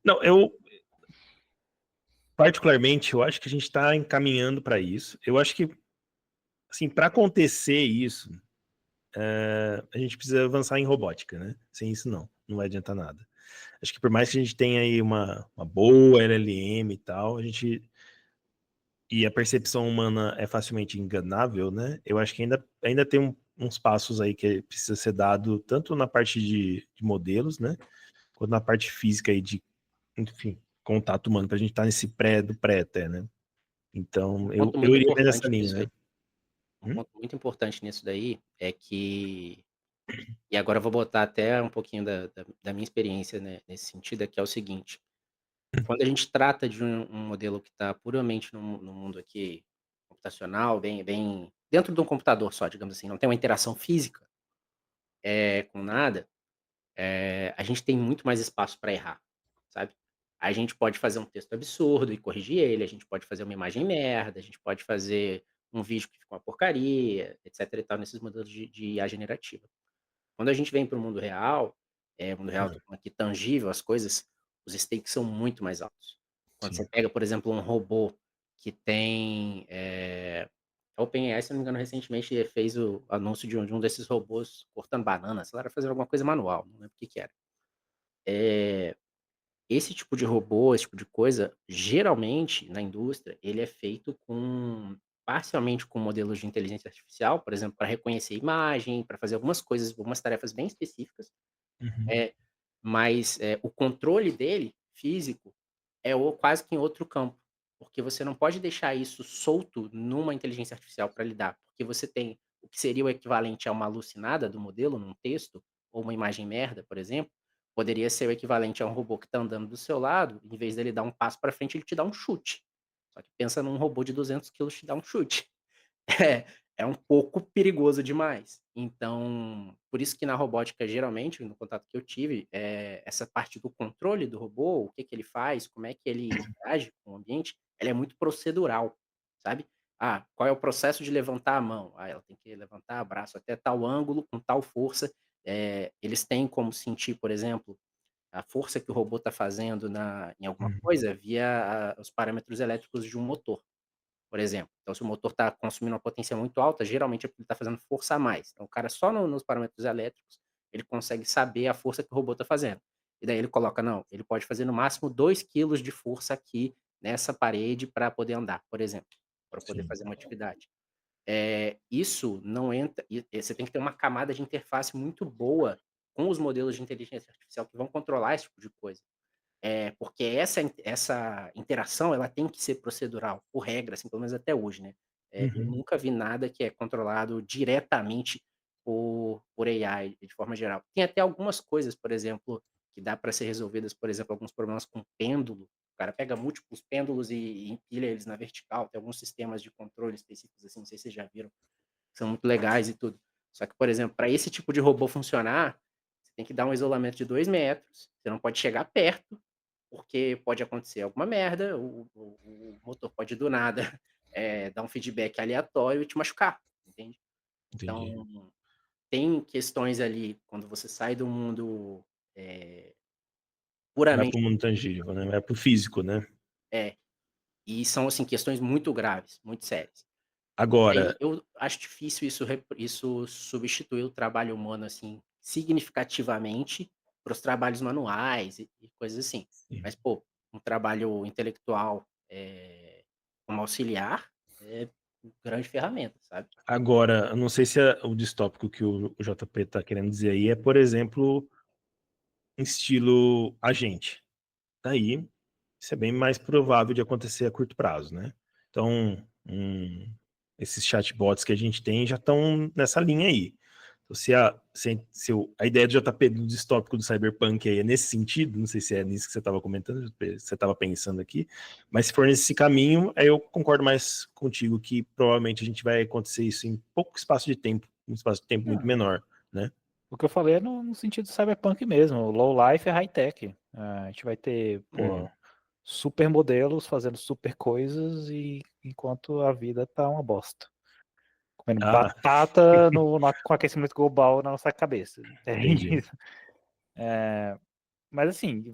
Não, eu particularmente, eu acho que a gente tá encaminhando para isso. Eu acho que, assim, para acontecer isso, a gente precisa avançar em robótica, né? Sem isso, não vai adiantar nada. Acho que por mais que a gente tenha aí uma boa LLM e tal, e a percepção humana é facilmente enganável, né? Eu acho que ainda tem uns passos aí que precisa ser dado, tanto na parte de modelos, né? Quanto na parte física aí enfim, contato humano, pra gente estar nesse pré do pré até, né? Então, eu iria nessa linha, né? Um ponto muito importante nisso daí é que, e agora eu vou botar até um pouquinho da minha experiência, né, nesse sentido, é que é o seguinte: quando a gente trata de um modelo que está puramente no mundo aqui computacional, bem dentro de um computador só, digamos assim, não tem uma interação física, com nada, a gente tem muito mais espaço para errar, sabe. A gente pode fazer um texto absurdo e corrigir ele, a gente pode fazer uma imagem merda, a gente pode fazer um vídeo que fica uma porcaria, etc e tal, nesses modelos de IA generativa. Quando a gente vem para o mundo real, tô falando aqui tangível, as coisas, os stakes são muito mais altos. Quando Sim. você pega, por exemplo, um robô que tem, a OpenAI, se não me engano, recentemente fez o anúncio de um desses robôs cortando banana, sei lá, era fazendo alguma coisa manual, não lembro o que que era. Esse tipo de robô, esse tipo de coisa, geralmente, na indústria, ele é feito parcialmente com modelos de inteligência artificial, por exemplo, para reconhecer imagem, para fazer algumas coisas, algumas tarefas bem específicas, Uhum. mas, o controle dele, físico, quase que em outro campo, porque você não pode deixar isso solto numa inteligência artificial para lidar, porque você tem o que seria o equivalente a uma alucinada do modelo num texto, ou uma imagem merda, por exemplo, poderia ser o equivalente a um robô que está andando do seu lado, em vez dele dar um passo para frente, ele te dá um chute. Só que pensa num robô de 200 quilos te dar um chute. É um pouco perigoso demais. Então, por isso que na robótica, geralmente, no contato que eu tive, essa parte do controle do robô, o que que ele faz, como é que ele interage com o ambiente, ela é muito procedural, sabe. Ah, qual é o processo de levantar a mão? Ah, ela tem que levantar o braço até tal ângulo, com tal força. Eles têm como sentir, por exemplo, a força que o robô está fazendo em alguma Uhum. coisa via os parâmetros elétricos de um motor, por exemplo. Então, se o motor está consumindo uma potência muito alta, geralmente é porque ele está fazendo força a mais. Então, o cara só nos parâmetros elétricos, ele consegue saber a força que o robô está fazendo. E daí ele coloca, não, ele pode fazer no máximo 2 quilos de força aqui nessa parede para poder andar, por exemplo, para poder Sim. fazer uma atividade. Isso não entra, você tem que ter uma camada de interface muito boa com os modelos de inteligência artificial que vão controlar esse tipo de coisa. Porque essa interação, ela tem que ser procedural, por regra, assim, pelo menos até hoje, né. Eu Uhum. nunca vi nada que é controlado diretamente por AI, de forma geral. Tem até algumas coisas, por exemplo, que dá para ser resolvidas, por exemplo, alguns problemas com pêndulo. O cara pega múltiplos pêndulos e empilha eles na vertical. Tem alguns sistemas de controle específicos, assim, não sei se vocês já viram, são muito legais e tudo. Só que, por exemplo, para esse tipo de robô funcionar, você tem que dar um isolamento de 2 metros, você não pode chegar perto, porque pode acontecer alguma merda, o motor pode do nada, dar um feedback aleatório e te machucar, entende. Entendi. Então, tem questões ali, quando você sai do mundo, eh, Vai puramente para o mundo tangível, né? Vai para o físico, né? é, e são, assim, questões muito graves, muito sérias. Aí Agora, eu acho difícil isso substituir o trabalho humano, assim, significativamente para os trabalhos manuais e coisas assim. Mas, pô, um trabalho intelectual, como auxiliar, é grande ferramenta, sabe. eu não sei se o distópico que o JP está querendo dizer aí é, por exemplo, estilo agente. Tá aí. isso é bem mais provável de acontecer a curto prazo, né? Então, esses chatbots que a gente tem já estão nessa linha aí. Então, a ideia do JP do distópico do Cyberpunk aí é nesse sentido, não sei se é nisso que você estava comentando, você estava pensando aqui, mas se for nesse caminho, aí eu concordo mais contigo que provavelmente a gente vai acontecer isso em pouco espaço de tempo, um espaço de tempo muito menor, né? O que eu falei é no sentido cyberpunk mesmo, low life é high tech. A gente vai ter, pô, super modelos fazendo super coisas e enquanto a vida tá uma bosta. Comendo batata com aquecimento global na nossa cabeça. Entendi. Mas assim,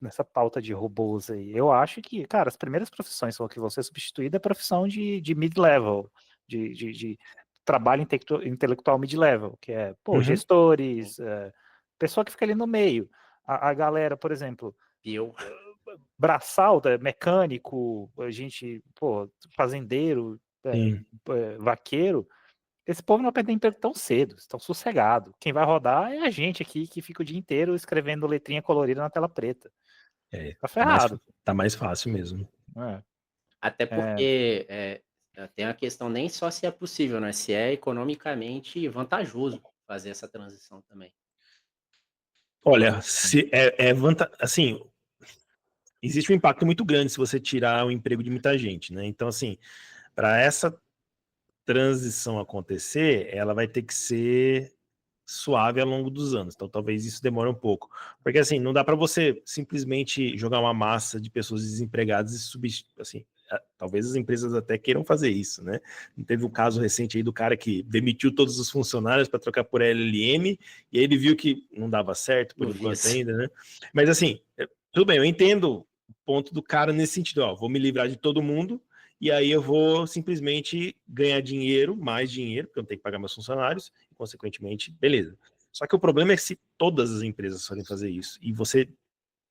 nessa pauta de robôs aí, eu acho que, cara, as primeiras profissões que vão ser substituídas é a profissão de mid-level, de trabalho intelectual mid-level, que é, pô, gestores, pessoa que fica ali no meio. A galera, por exemplo, braçal, mecânico, a gente, pô, fazendeiro, vaqueiro, esse povo não vai perder emprego tão cedo, estão sossegados. Quem vai rodar é a gente aqui que fica o dia inteiro escrevendo letrinha colorida na tela preta. Tá ferrado. Tá mais fácil mesmo. Até porque tem a questão nem só se é possível, né? Se é economicamente vantajoso fazer essa transição também. Olha, assim, existe um impacto muito grande se você tirar o emprego de muita gente, né? Então, assim, para essa transição acontecer, ela vai ter que ser suave ao longo dos anos. Então, talvez isso demore um pouco. Porque, assim, não dá para você simplesmente jogar uma massa de pessoas desempregadas e substituir, assim, talvez as empresas até queiram fazer isso, né? Teve um caso recente aí do cara que demitiu todos os funcionários para trocar por LLM, e aí ele viu que não dava certo por enquanto ainda, né? Mas, assim, tudo bem, eu entendo o ponto do cara nesse sentido, ó, vou me livrar de todo mundo, e aí eu vou simplesmente ganhar dinheiro, mais dinheiro, porque eu não tenho que pagar meus funcionários, e consequentemente, beleza. Só que o problema é que se todas as empresas forem fazer isso, e você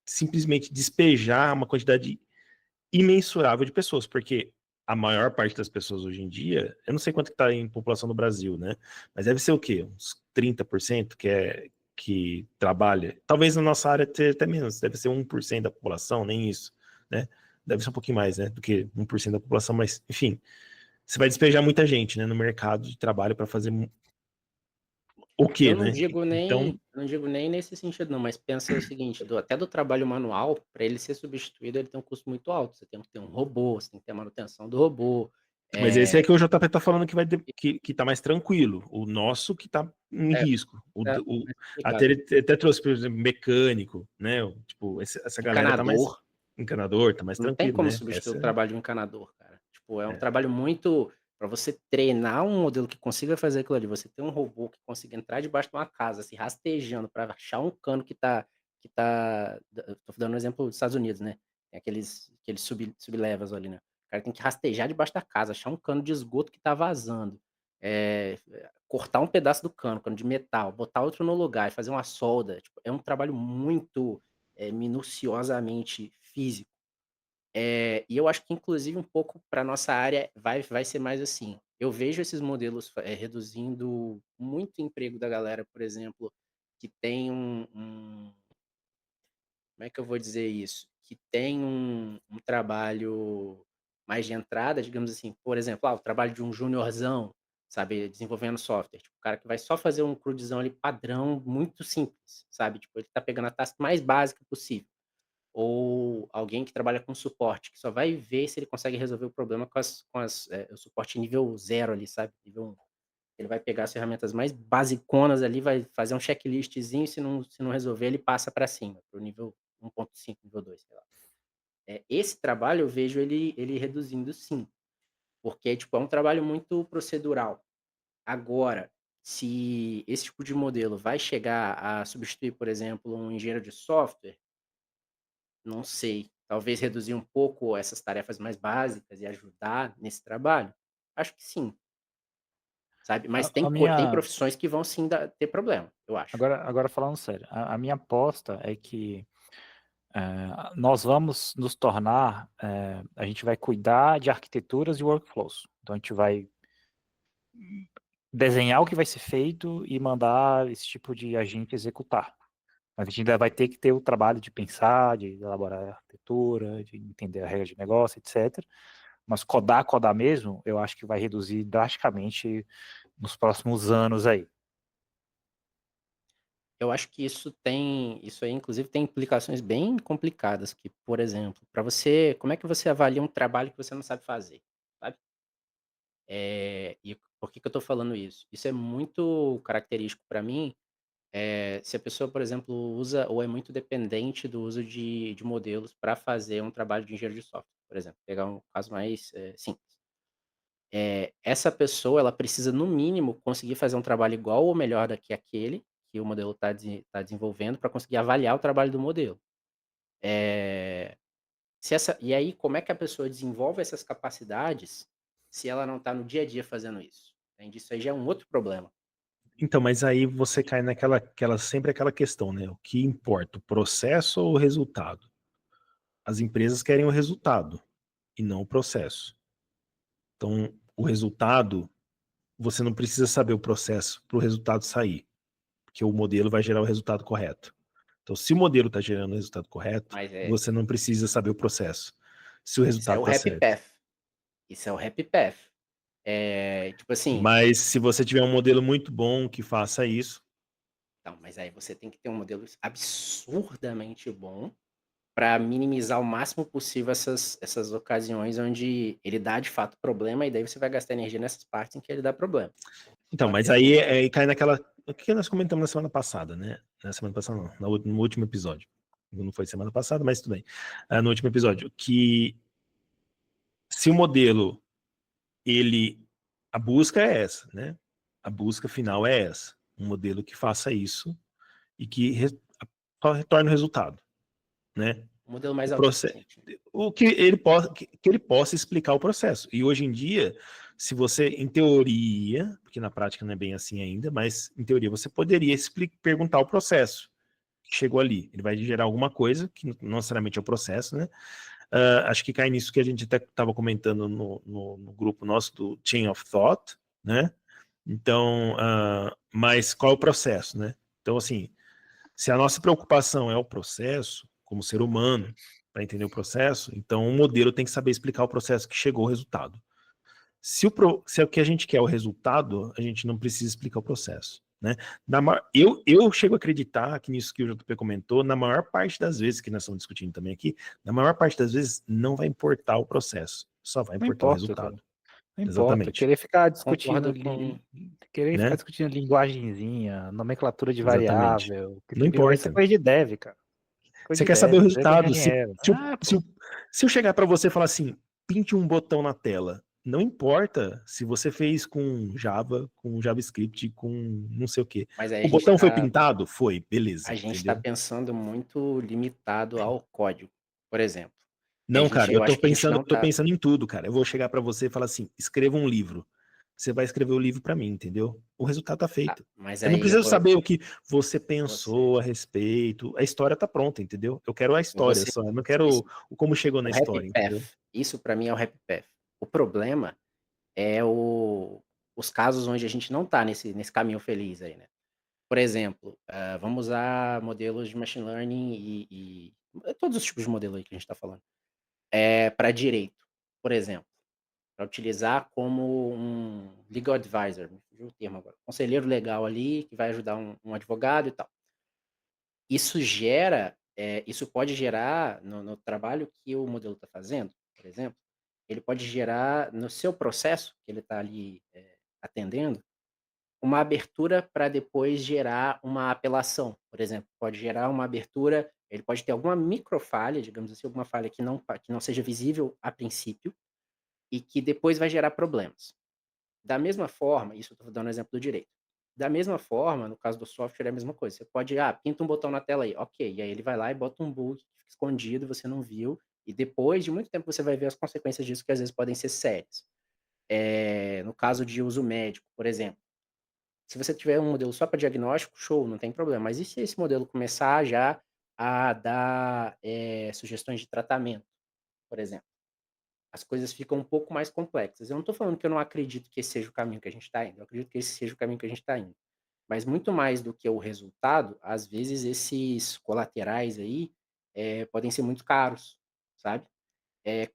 simplesmente despejar uma quantidade imensurável de pessoas, porque a maior parte das pessoas hoje em dia, eu não sei quanto que está em população no Brasil, né? Mas deve ser o quê? Uns 30% que trabalha. Talvez na nossa área até menos, deve ser 1% da população, nem isso, né? Deve ser um pouquinho mais, né, do que 1% da população, mas, enfim, você vai despejar muita gente, né, no mercado de trabalho para fazer o quê, Eu não né? digo Então, nem nesse sentido, não, mas pensa o seguinte, até do trabalho manual, para ele ser substituído, ele tem um custo muito alto. Você tem que ter um robô, você tem que ter a manutenção do robô. mas esse é que o JP tá falando que tá mais tranquilo. O nosso que tá em risco. Até ele até trouxe, por exemplo, mecânico, né? Tipo, essa galera tá mais encanador, tá mais Não tem tranquilo, como né? substituir o trabalho de um encanador, cara. Tipo, é um trabalho muito para você treinar um modelo que consiga fazer aquilo ali, você ter um robô que consiga entrar debaixo de uma casa, se rastejando para achar um cano que tá tô dando um exemplo dos Estados Unidos, né? Tem aqueles sublevas ali, né? O cara tem que rastejar debaixo da casa, achar um cano de esgoto que tá vazando, cortar um pedaço do cano de metal, botar outro no lugar e fazer uma solda, tipo, é um trabalho muito, minuciosamente físico. E eu acho que inclusive um pouco para nossa área vai ser mais assim. Eu vejo esses modelos reduzindo muito o emprego da galera, por exemplo, que tem como é que eu vou dizer isso? Que tem um trabalho mais de entrada, digamos assim, por exemplo, o trabalho de um juniorzão, sabe, desenvolvendo software, tipo, o cara que vai só fazer um crudezão ali padrão, muito simples, sabe, tipo, ele tá pegando a task mais básica possível. Ou alguém que trabalha com suporte, que só vai ver se ele consegue resolver o problema com o suporte nível 0 ali, sabe, nível 1. Ele vai pegar as ferramentas mais basiconas ali, vai fazer um checklistzinho, se não resolver, ele passa para cima, para o nível 1.5, nível 2, sei lá. Esse trabalho eu vejo ele reduzindo sim, porque, tipo, é um trabalho muito procedural. Agora, se esse tipo de modelo vai chegar a substituir, por exemplo, um engenheiro de software, não sei. Talvez reduzir um pouco essas tarefas mais básicas e ajudar nesse trabalho? Acho que sim, sabe. Mas tem profissões que vão sim ter problema, eu acho. Agora falando sério, a minha aposta é que nós vamos nos tornar, a gente vai cuidar de arquiteturas e workflows. Então a gente vai desenhar o que vai ser feito e mandar esse tipo de agente executar. Mas a gente ainda vai ter que ter o trabalho de pensar, de elaborar a arquitetura, de entender a regra de negócio, etc. Mas codar mesmo, eu acho que vai reduzir drasticamente nos próximos anos aí. Eu acho que isso aí inclusive tem implicações bem complicadas que, por exemplo, para você como é que você avalia um trabalho que você não sabe fazer, sabe? E por que que eu estou falando isso? Isso é muito característico para mim, se a pessoa, por exemplo, usa ou é muito dependente do uso de modelos para fazer um trabalho de engenheiro de software, por exemplo, pegar um caso mais, simples. Essa pessoa, ela precisa, no mínimo, conseguir fazer um trabalho igual ou melhor do que aquele que o modelo está desenvolvendo para conseguir avaliar o trabalho do modelo. Eh, se essa e aí, como é que a pessoa desenvolve essas capacidades se ela não está no dia a dia fazendo isso? Entende? Isso aí já é um outro problema. Então, mas aí você cai sempre aquela questão, né? O que importa, o processo ou o resultado? As empresas querem o resultado e não o processo. Então, o resultado, você não precisa saber o processo para o resultado sair, porque o modelo vai gerar o resultado correto. Então, se o modelo está gerando o resultado correto, Mas você não precisa saber o processo, se o isso é resultado o está happy certo. path. Isso é o happy path. Tipo assim, Mas se você tiver um modelo muito bom que faça isso, então, mas aí você tem que ter um modelo absurdamente bom para minimizar o máximo possível essas ocasiões onde ele dá de fato problema, e daí você vai gastar energia nessas partes em que ele dá problema. então, Então a mas questão aí é cai naquela. O que nós comentamos na semana passada, né? Na semana passada, não, no último episódio. Não foi semana passada, mas tudo bem. No último episódio, que se o modelo, ele. A busca é essa, né? A busca final é essa. Um modelo que faça isso e que só retorne o resultado, né? um modelo mais O processo, autossuficiente. o que ele possa explicar o processo. E hoje em dia, se você, em teoria, porque na prática não é bem assim ainda, mas em teoria você poderia perguntar o processo que chegou ali. Ele vai gerar alguma coisa, que não necessariamente é o processo, né? Acho que cai nisso que a gente até estava comentando no grupo nosso do Chain of Thought, né? Então, mas qual é o processo, né? Então, assim, se a nossa preocupação é o processo, como ser humano, para entender o processo, então o modelo tem que saber explicar o processo que chegou ao resultado. Se o que a gente quer é o resultado, a gente não precisa explicar o processo. Né? Eu chego a acreditar que nisso que o JP comentou, na maior parte das vezes que nós estamos discutindo também aqui, na maior parte das vezes não vai importar o processo, só vai Não importar o importa, cara. resultado. Não importa. Exatamente. Concordo com Querer ficar Né? discutindo linguagenzinha, nomenclatura de Exatamente. variável, Não isso é importa. coisa de dev, cara. Coisa Você de quer saber o dev. Dev é resultado. engenheiro. Pô. Se eu chegar para você e falar assim, pinte um botão na tela, não importa se você fez com Java, com JavaScript, com não sei o quê. mas aí O botão foi pintado? Foi, beleza, a gente tá entendeu? pensando muito limitado ao código, por exemplo. E a Não, cara, gente eu acho que a gente eu não tô tá pensando em tudo, cara. Eu vou chegar para você e falar assim, escreva um livro. Você vai escrever o livro para mim, entendeu? O resultado tá feito. mas Eu não aí eu preciso vou saber o que você você pensou a respeito. A história tá pronta, entendeu? Eu quero a história você só. Eu não quero isso, o como chegou na o happy história, path, entendeu? isso para mim é o happy path. O problema é os casos onde a gente não tá nesse caminho feliz aí, né. Por exemplo, vamos usar modelos de machine learning todos os tipos de modelo aí que a gente tá falando. Para direito, por exemplo, para utilizar como um legal advisor, me fugiu o termo agora, conselheiro legal ali, que vai ajudar um advogado e tal. Isso pode gerar no trabalho que o modelo está fazendo, por exemplo, ele pode gerar no seu processo, que ele está ali, atendendo, uma abertura para depois gerar uma apelação, por exemplo, pode gerar uma abertura, ele pode ter alguma microfalha, digamos assim, alguma falha que não seja visível a princípio, e que depois vai gerar problemas. Da mesma forma, isso eu estou dando o exemplo do direito. Da mesma forma, no caso do software é a mesma coisa. Você pode, pinta um botão na tela aí, ok. E aí ele vai lá e bota um bug que fica escondido, você não viu. E depois de muito tempo você vai ver as consequências disso, que às vezes podem ser sérias. No caso de uso médico, por exemplo. Se você tiver um modelo só para diagnóstico, show, não tem problema. Mas e se esse modelo começar já a dar sugestões de tratamento, por exemplo? As coisas ficam um pouco mais complexas. Eu não estou falando que eu não acredito que esse seja o caminho que a gente está indo, eu acredito que esse seja o caminho que a gente está indo. mas muito mais do que o resultado, às vezes esses colaterais aí, podem ser muito caros, sabe.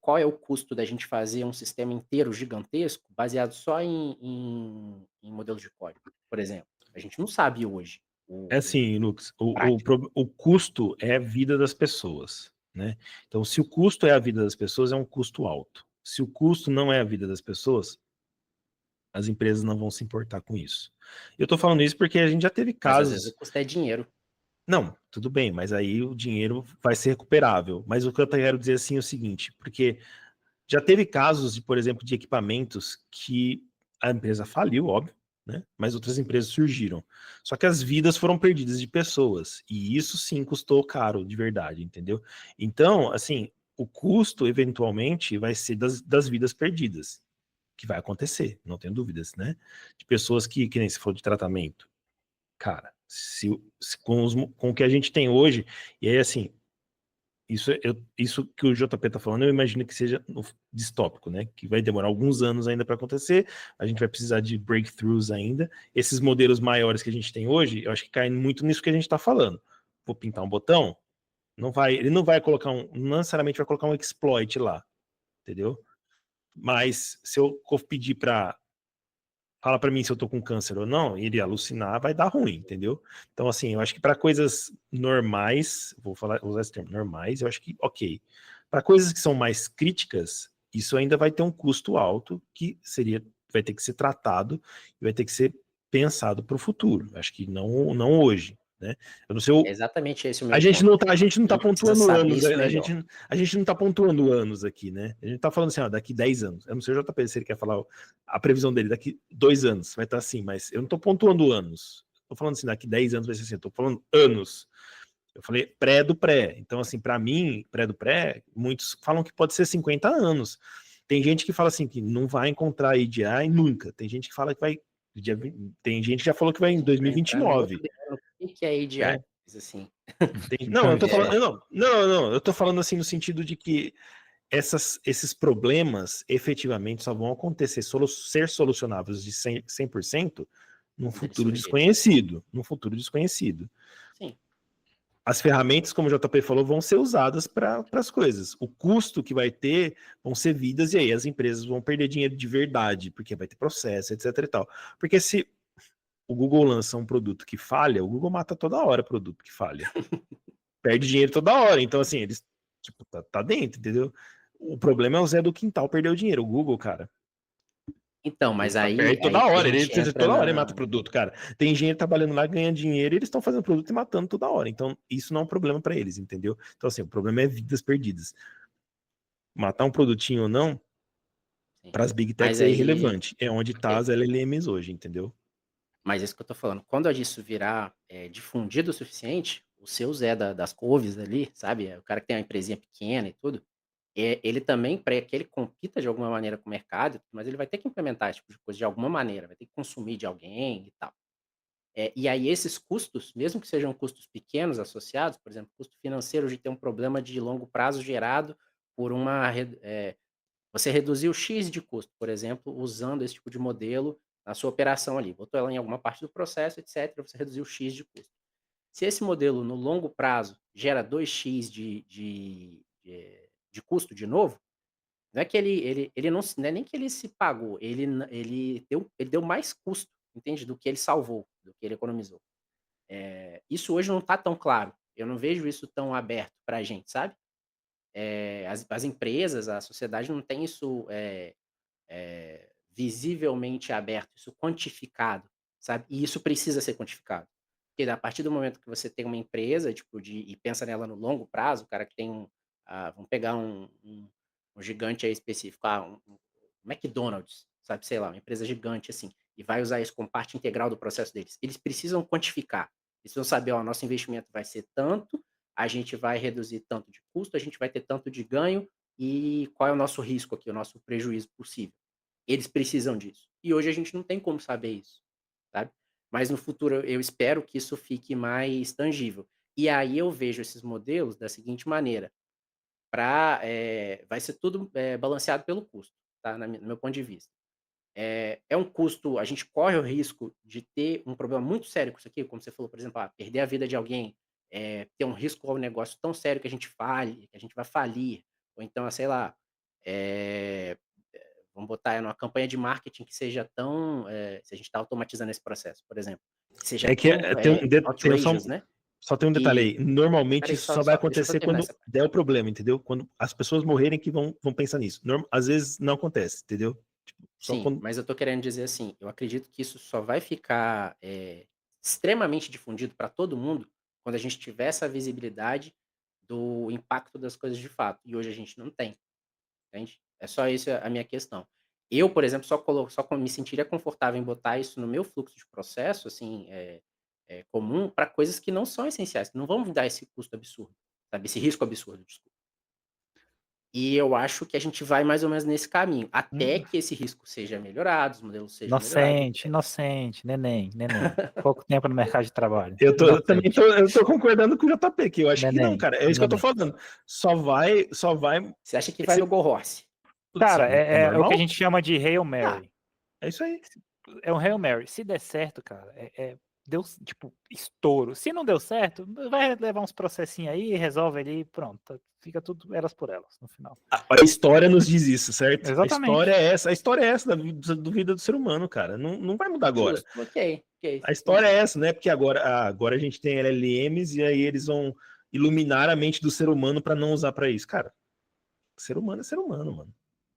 Qual é o custo da gente fazer um sistema inteiro gigantesco baseado só em modelos de código, por exemplo? A gente não sabe hoje É o assim, Lucas, prático. o custo é a vida das pessoas, né? Então, se o custo é a vida das pessoas, é um custo alto. Se o custo não é a vida das pessoas, as empresas não vão se importar com isso. Eu tô falando isso porque a gente já teve Mas às vezes o casos. custo é dinheiro. Não, tudo bem, mas aí o dinheiro vai ser recuperável. Mas o que eu quero dizer assim é o seguinte, porque já teve casos de, por exemplo, de equipamentos que a empresa faliu, óbvio, né? Mas outras empresas surgiram. Só que as vidas foram perdidas de pessoas. E isso sim custou caro, de verdade, entendeu? Então, assim, o custo, eventualmente, vai ser das vidas perdidas. Que vai acontecer, não tenho dúvidas, né? De pessoas que nem se falou de tratamento. Cara, com o que a gente tem hoje, e aí assim, isso que o JP está falando, eu imagino que seja distópico, né? Que vai demorar alguns anos ainda para acontecer. A gente vai precisar de breakthroughs ainda. Esses modelos maiores que a gente tem hoje, eu acho que caem muito nisso que a gente está falando. Vou pintar um botão, ele não vai colocar não necessariamente vai colocar um exploit lá, entendeu? Mas se eu pedir para fala para mim se eu tô com câncer ou não, e ele alucinar, vai dar ruim, entendeu? Então, assim, eu acho que para coisas normais, usar esse termo, normais, eu acho que ok. Para coisas que são mais críticas, isso ainda vai ter um custo alto que vai ter que ser tratado e vai ter que ser pensado para o futuro. Acho que não hoje, né? Eu não sei É exatamente esse o a meu gente ponto. não tá, a gente não A tá gente precisa pontuando saber anos, isso melhor. a gente não tá pontuando anos aqui, né? A gente tá falando assim, ó, daqui 10 anos. Eu não sei o JP se ele quer falar a previsão dele, daqui 2 anos vai estar assim, mas eu não tô pontuando anos. Tô falando assim, daqui 10 anos vai ser assim, eu tô falando anos. Eu falei pré do pré. Então, assim, para mim, pré do pré, muitos falam que pode ser 50 anos. Tem gente que fala assim, que não vai encontrar EDI nunca. Tem gente que fala que vai. Tem gente que já falou que vai A em gente vai entrar num outro 2029. debate, o que é AGI, Né? mas assim, Não, eu tô falando. é, Não, eu tô falando assim no sentido de que esses problemas efetivamente só vão acontecer, ser solucionáveis de 100% num quando eles futuro surgirem. desconhecido. Num futuro desconhecido. Sim, As ferramentas, como o JP falou, vão ser usadas para as coisas. O custo que vai ter vão ser vidas, e aí as empresas vão perder dinheiro de verdade, porque vai ter processo, etc e tal. Porque se o Google lança um produto que falha, o Google mata toda hora produto que falha. Perde dinheiro toda hora. Então, assim, eles, tipo, tá dentro, entendeu? O problema é o Zé do Quintal perder o dinheiro. O Google, cara, então, ele mas tá aí perto aí toda que a hora. gente entra Toda hora ele mata o na produto, cara. Tem engenheiro trabalhando lá, ganhando dinheiro, e eles estão fazendo produto e matando toda hora. Então, isso não é um problema para eles, entendeu? Então, assim, o problema é vidas perdidas. Matar um produtinho ou não, sim. para as Big Mas Techs é aí irrelevante. É onde tá é as LLMs hoje, entendeu? mas é isso que eu tô falando, quando isso virar, difundido o suficiente, o seu Zé das couves ali, sabe, o cara que tem uma empresinha pequena e tudo, ele também para que ele compita de alguma maneira com o mercado, mas ele vai ter que implementar esse tipo de coisa de alguma maneira, vai ter que consumir de alguém e tal. E aí esses custos, mesmo que sejam custos pequenos associados, por exemplo, custo financeiro de ter um problema de longo prazo gerado por você reduziu X de custo, por exemplo, usando esse tipo de modelo na sua operação ali, botou ela em alguma parte do processo, etcétera, você reduziu X de custo. Se esse modelo no longo prazo gera 2x de custo de novo, não é que ele não é nem que ele se pagou, ele deu mais custo, entende, do que ele salvou, do que ele economizou. Isso hoje não está tão claro, eu não vejo isso tão aberto para a gente, sabe. As empresas, a sociedade não tem isso, visivelmente aberto, isso quantificado, sabe, e isso precisa ser quantificado. Porque a partir do momento que você tem uma empresa, tipo, e pensa nela no longo prazo, o cara que tem vamos pegar um gigante aí específico, um McDonald's, sabe, sei lá, uma empresa gigante, assim, e vai usar isso como parte integral do processo deles. Eles precisam quantificar, eles precisam saber: "Ó, nosso investimento vai ser tanto, a gente vai reduzir tanto de custo, a gente vai ter tanto de ganho, e qual é o nosso risco aqui, o nosso prejuízo possível". Eles precisam disso. E hoje a gente não tem como saber isso, sabe. Mas no futuro eu espero que isso fique mais tangível. E aí eu vejo esses modelos da seguinte maneira: vai ser tudo, balanceado pelo custo, tá, no meu ponto de vista. é um custo, a gente corre o risco de ter um problema muito sério com isso aqui, como você falou, por exemplo, perder a vida de alguém, ter um risco ao negócio tão sério que a gente fale, que a gente vai falir, ou então, sei lá, eh, vamos botar numa campanha de marketing que seja tão, se a gente está automatizando esse processo, por exemplo, que seja É que tão tem outrageous, né? só tem um detalhe aí. Normalmente Peraí, isso só vai deixa eu só acontecer terminar quando essa parte. der o problema, entendeu? Quando as pessoas morrerem que vão pensar nisso. Às vezes não acontece, entendeu? Tipo, só Sim, quando. mas eu tô querendo dizer assim, eu acredito que isso só vai ficar, extremamente difundido para todo mundo quando a gente tiver essa visibilidade do impacto das coisas de fato, e hoje a gente não tem, entende? É só isso a minha questão. Eu, por exemplo, me sentiria confortável em botar isso no meu fluxo de processo, assim, comum, para coisas que não são essenciais, que não vão me dar esse custo absurdo, sabe, esse risco absurdo, desculpa. E eu acho que a gente vai mais ou menos nesse caminho, até que esse risco seja melhorado, os modelos sejam melhorados, Inocente, etc. inocente, neném. Pouco tempo no mercado de trabalho. Eu também Inocente, tô concordando com o JP, que eu acho que não, neném, cara. É isso que eu tô neném. falando. Só vai. Você acha que vai esse- no Go Horse? Cara, é é o que a normal? gente chama de Hail Ah, Mary. É isso aí. É um Hail Mary. Se der certo, cara, deu, tipo, estouro. Se não deu certo, vai levar uns processinhos aí, resolve ali, pronto. Fica tudo elas por elas, no final. A história nos diz isso, certo? A história Exatamente. é essa. A história é essa da vida do ser humano, cara. Não vai mudar agora. justo, ok, A história é entendi. essa, né? Porque agora a gente tem LLMs e aí eles vão iluminar a mente do ser humano para não usar para isso. Cara, ser humano é ser humano, mano.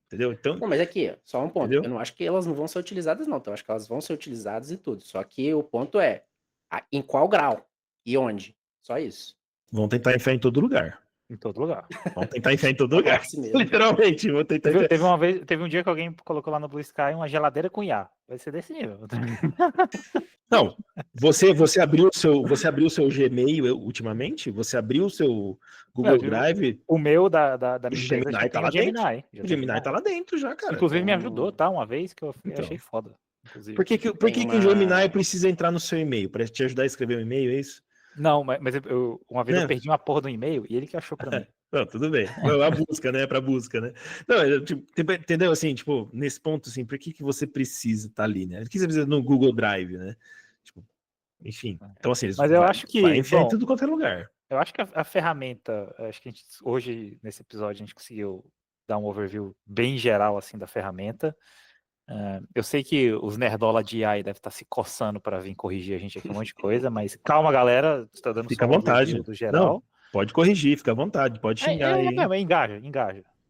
Entendeu? Então, Não, mas aqui, ó, só um ponto, eu entendeu? não acho que elas não vão ser utilizadas não, então eu acho que elas vão ser utilizadas e tudo, só que o ponto é, em qual grau e onde, só isso. Vão tentar enfiar em todo lugar. Em todo lugar. Vão tentar enfiar em todo Go lugar. Horse mesmo. Literalmente, vão tentar enfiar. Teve um dia que alguém colocou lá no Blue Sky uma geladeira com IA. Vai ser desse nível. Não, você abriu o seu Gmail ultimamente? Você abriu o seu Google Drive? O meu da O minha empresa já Gemini tá tem lá o dentro. Gemini. O Gemini tá lá dentro já, cara. Inclusive me ajudou, tá? Uma vez que eu Então. achei foda. Inclusive. Por que o Gemini precisa entrar no seu e-mail? Para te ajudar a escrever um e-mail, é isso? Não, mas uma vez eu Não. perdi uma porra do e-mail e ele que achou pra mim. Não, tudo bem. A busca, né? Pra busca, né? Não, tipo, entendeu? Assim, tipo, nesse ponto, assim, por que você precisa estar ali, né? Por que você precisa no Google Drive, né? Tipo, enfim. Então, assim, Mas eu acho que, vai enfiar em bom, tudo quanto é lugar. eu acho que a ferramenta, acho que hoje, nesse episódio, a gente conseguiu dar um overview bem geral, assim, da ferramenta. Eu sei que os nerdola de AI devem estar se coçando para vir corrigir a gente aqui um monte de coisa, mas calma, galera, está dando Fica só à um overview vontade. do geral. Não, pode corrigir, fica à vontade, pode xingar aí.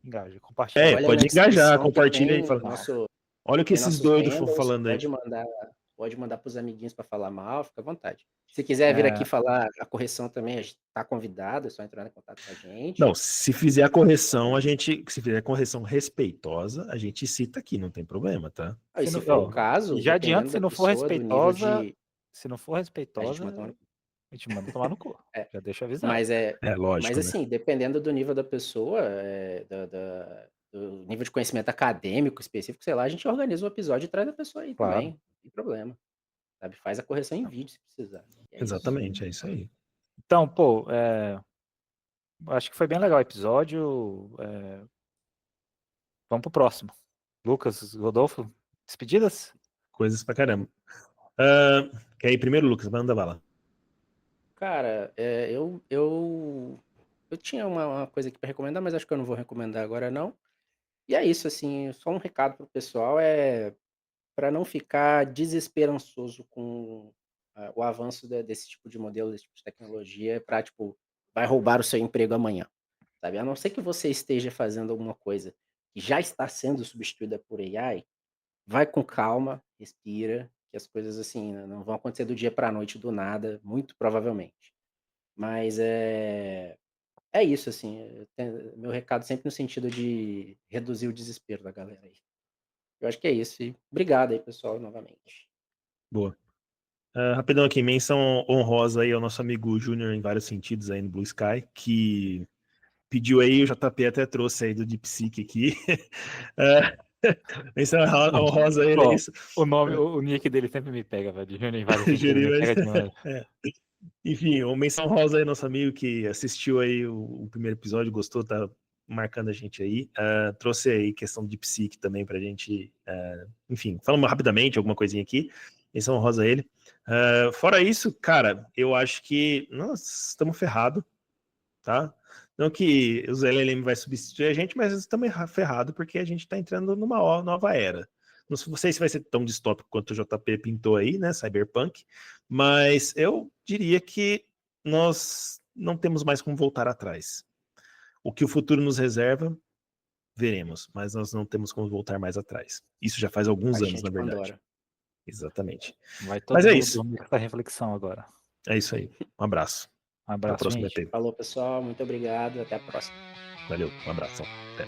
Engaja, compartilha. Olha Pode na engajar, descrição que compartilha aí. tem Fala, nosso olha o que tem esses nossos doidos estão handles, falando aí. pode mandar para os amiguinhos para falar mal, fica à vontade. Se quiser vir aqui falar a correção também, a gente tá convidado, é só entrar em contato com a gente. Não, se fizer a correção, se fizer a correção respeitosa, a gente cita aqui, não tem problema, tá? E se for o caso, já adianta, se dependendo não da for pessoa, do nível respeitosa, de... se não for A gente respeitosa, manda tomar no cu. a gente manda tomar no cu. É, Já deixa avisado. Mas lógico, mas né? assim, dependendo do nível da pessoa, do nível de conhecimento acadêmico específico, sei lá, a gente organiza um episódio e traz a pessoa aí Claro. também, não tem problema. Sabe? Faz a correção em vídeo se precisar. Exatamente, é isso aí. Então, pô, acho que foi bem legal o episódio. Vamos pro próximo. Lucas, Rodolfo, despedidas? Coisas pra caramba. Quer ir primeiro, Lucas? Manda bala. Cara, eu tinha uma coisa aqui para recomendar, mas acho que eu não vou recomendar agora não. E é isso, assim, só um recado pro pessoal, para não ficar desesperançoso com o avanço desse tipo de modelo, desse tipo de tecnologia, para tipo, vai roubar o seu emprego amanhã, sabe? A não ser que você esteja fazendo alguma coisa que já está sendo substituída por AI, vai com calma, respira, que as coisas assim não vão acontecer do dia para a noite do nada, muito provavelmente. Mas é isso, assim, meu recado sempre no sentido de reduzir o desespero da galera aí. Eu acho que é isso. E obrigado aí, pessoal, novamente. Boa. Rapidão aqui, menção honrosa aí ao nosso amigo Júnior em vários sentidos aí no Blue Sky, que pediu aí, o JP até trouxe aí do DeepSeek aqui. Menção honrosa aí, é isso. O nick dele sempre me pega, velho. Júnior em vários sentidos, me pega demais. Enfim, uma menção rosa aí, nosso amigo que assistiu aí o primeiro episódio, gostou, tá marcando a gente aí. Trouxe aí questão de psique também pra gente. Enfim, falando rapidamente alguma coisinha aqui. Menção honrosa a ele. Fora isso, cara, eu acho que nós estamos ferrados, tá? Não que os LLM vai substituir a gente, mas estamos ferrados porque a gente está entrando numa nova era. Não sei se vai ser tão distópico quanto o JP pintou aí, né? Cyberpunk. Mas eu diria que nós não temos mais como voltar atrás. O que o futuro nos reserva, veremos, mas nós não temos como voltar mais atrás. Isso já faz alguns Caixinha anos, na de verdade. Pandora. Exatamente. Vai todo Mas é mundo isso. dormir com essa reflexão agora. É isso aí. Um abraço. Um Até o abraço, próximo gente. EP. Falou, pessoal. Muito obrigado. Até a próxima. Valeu. Um abraço. Até.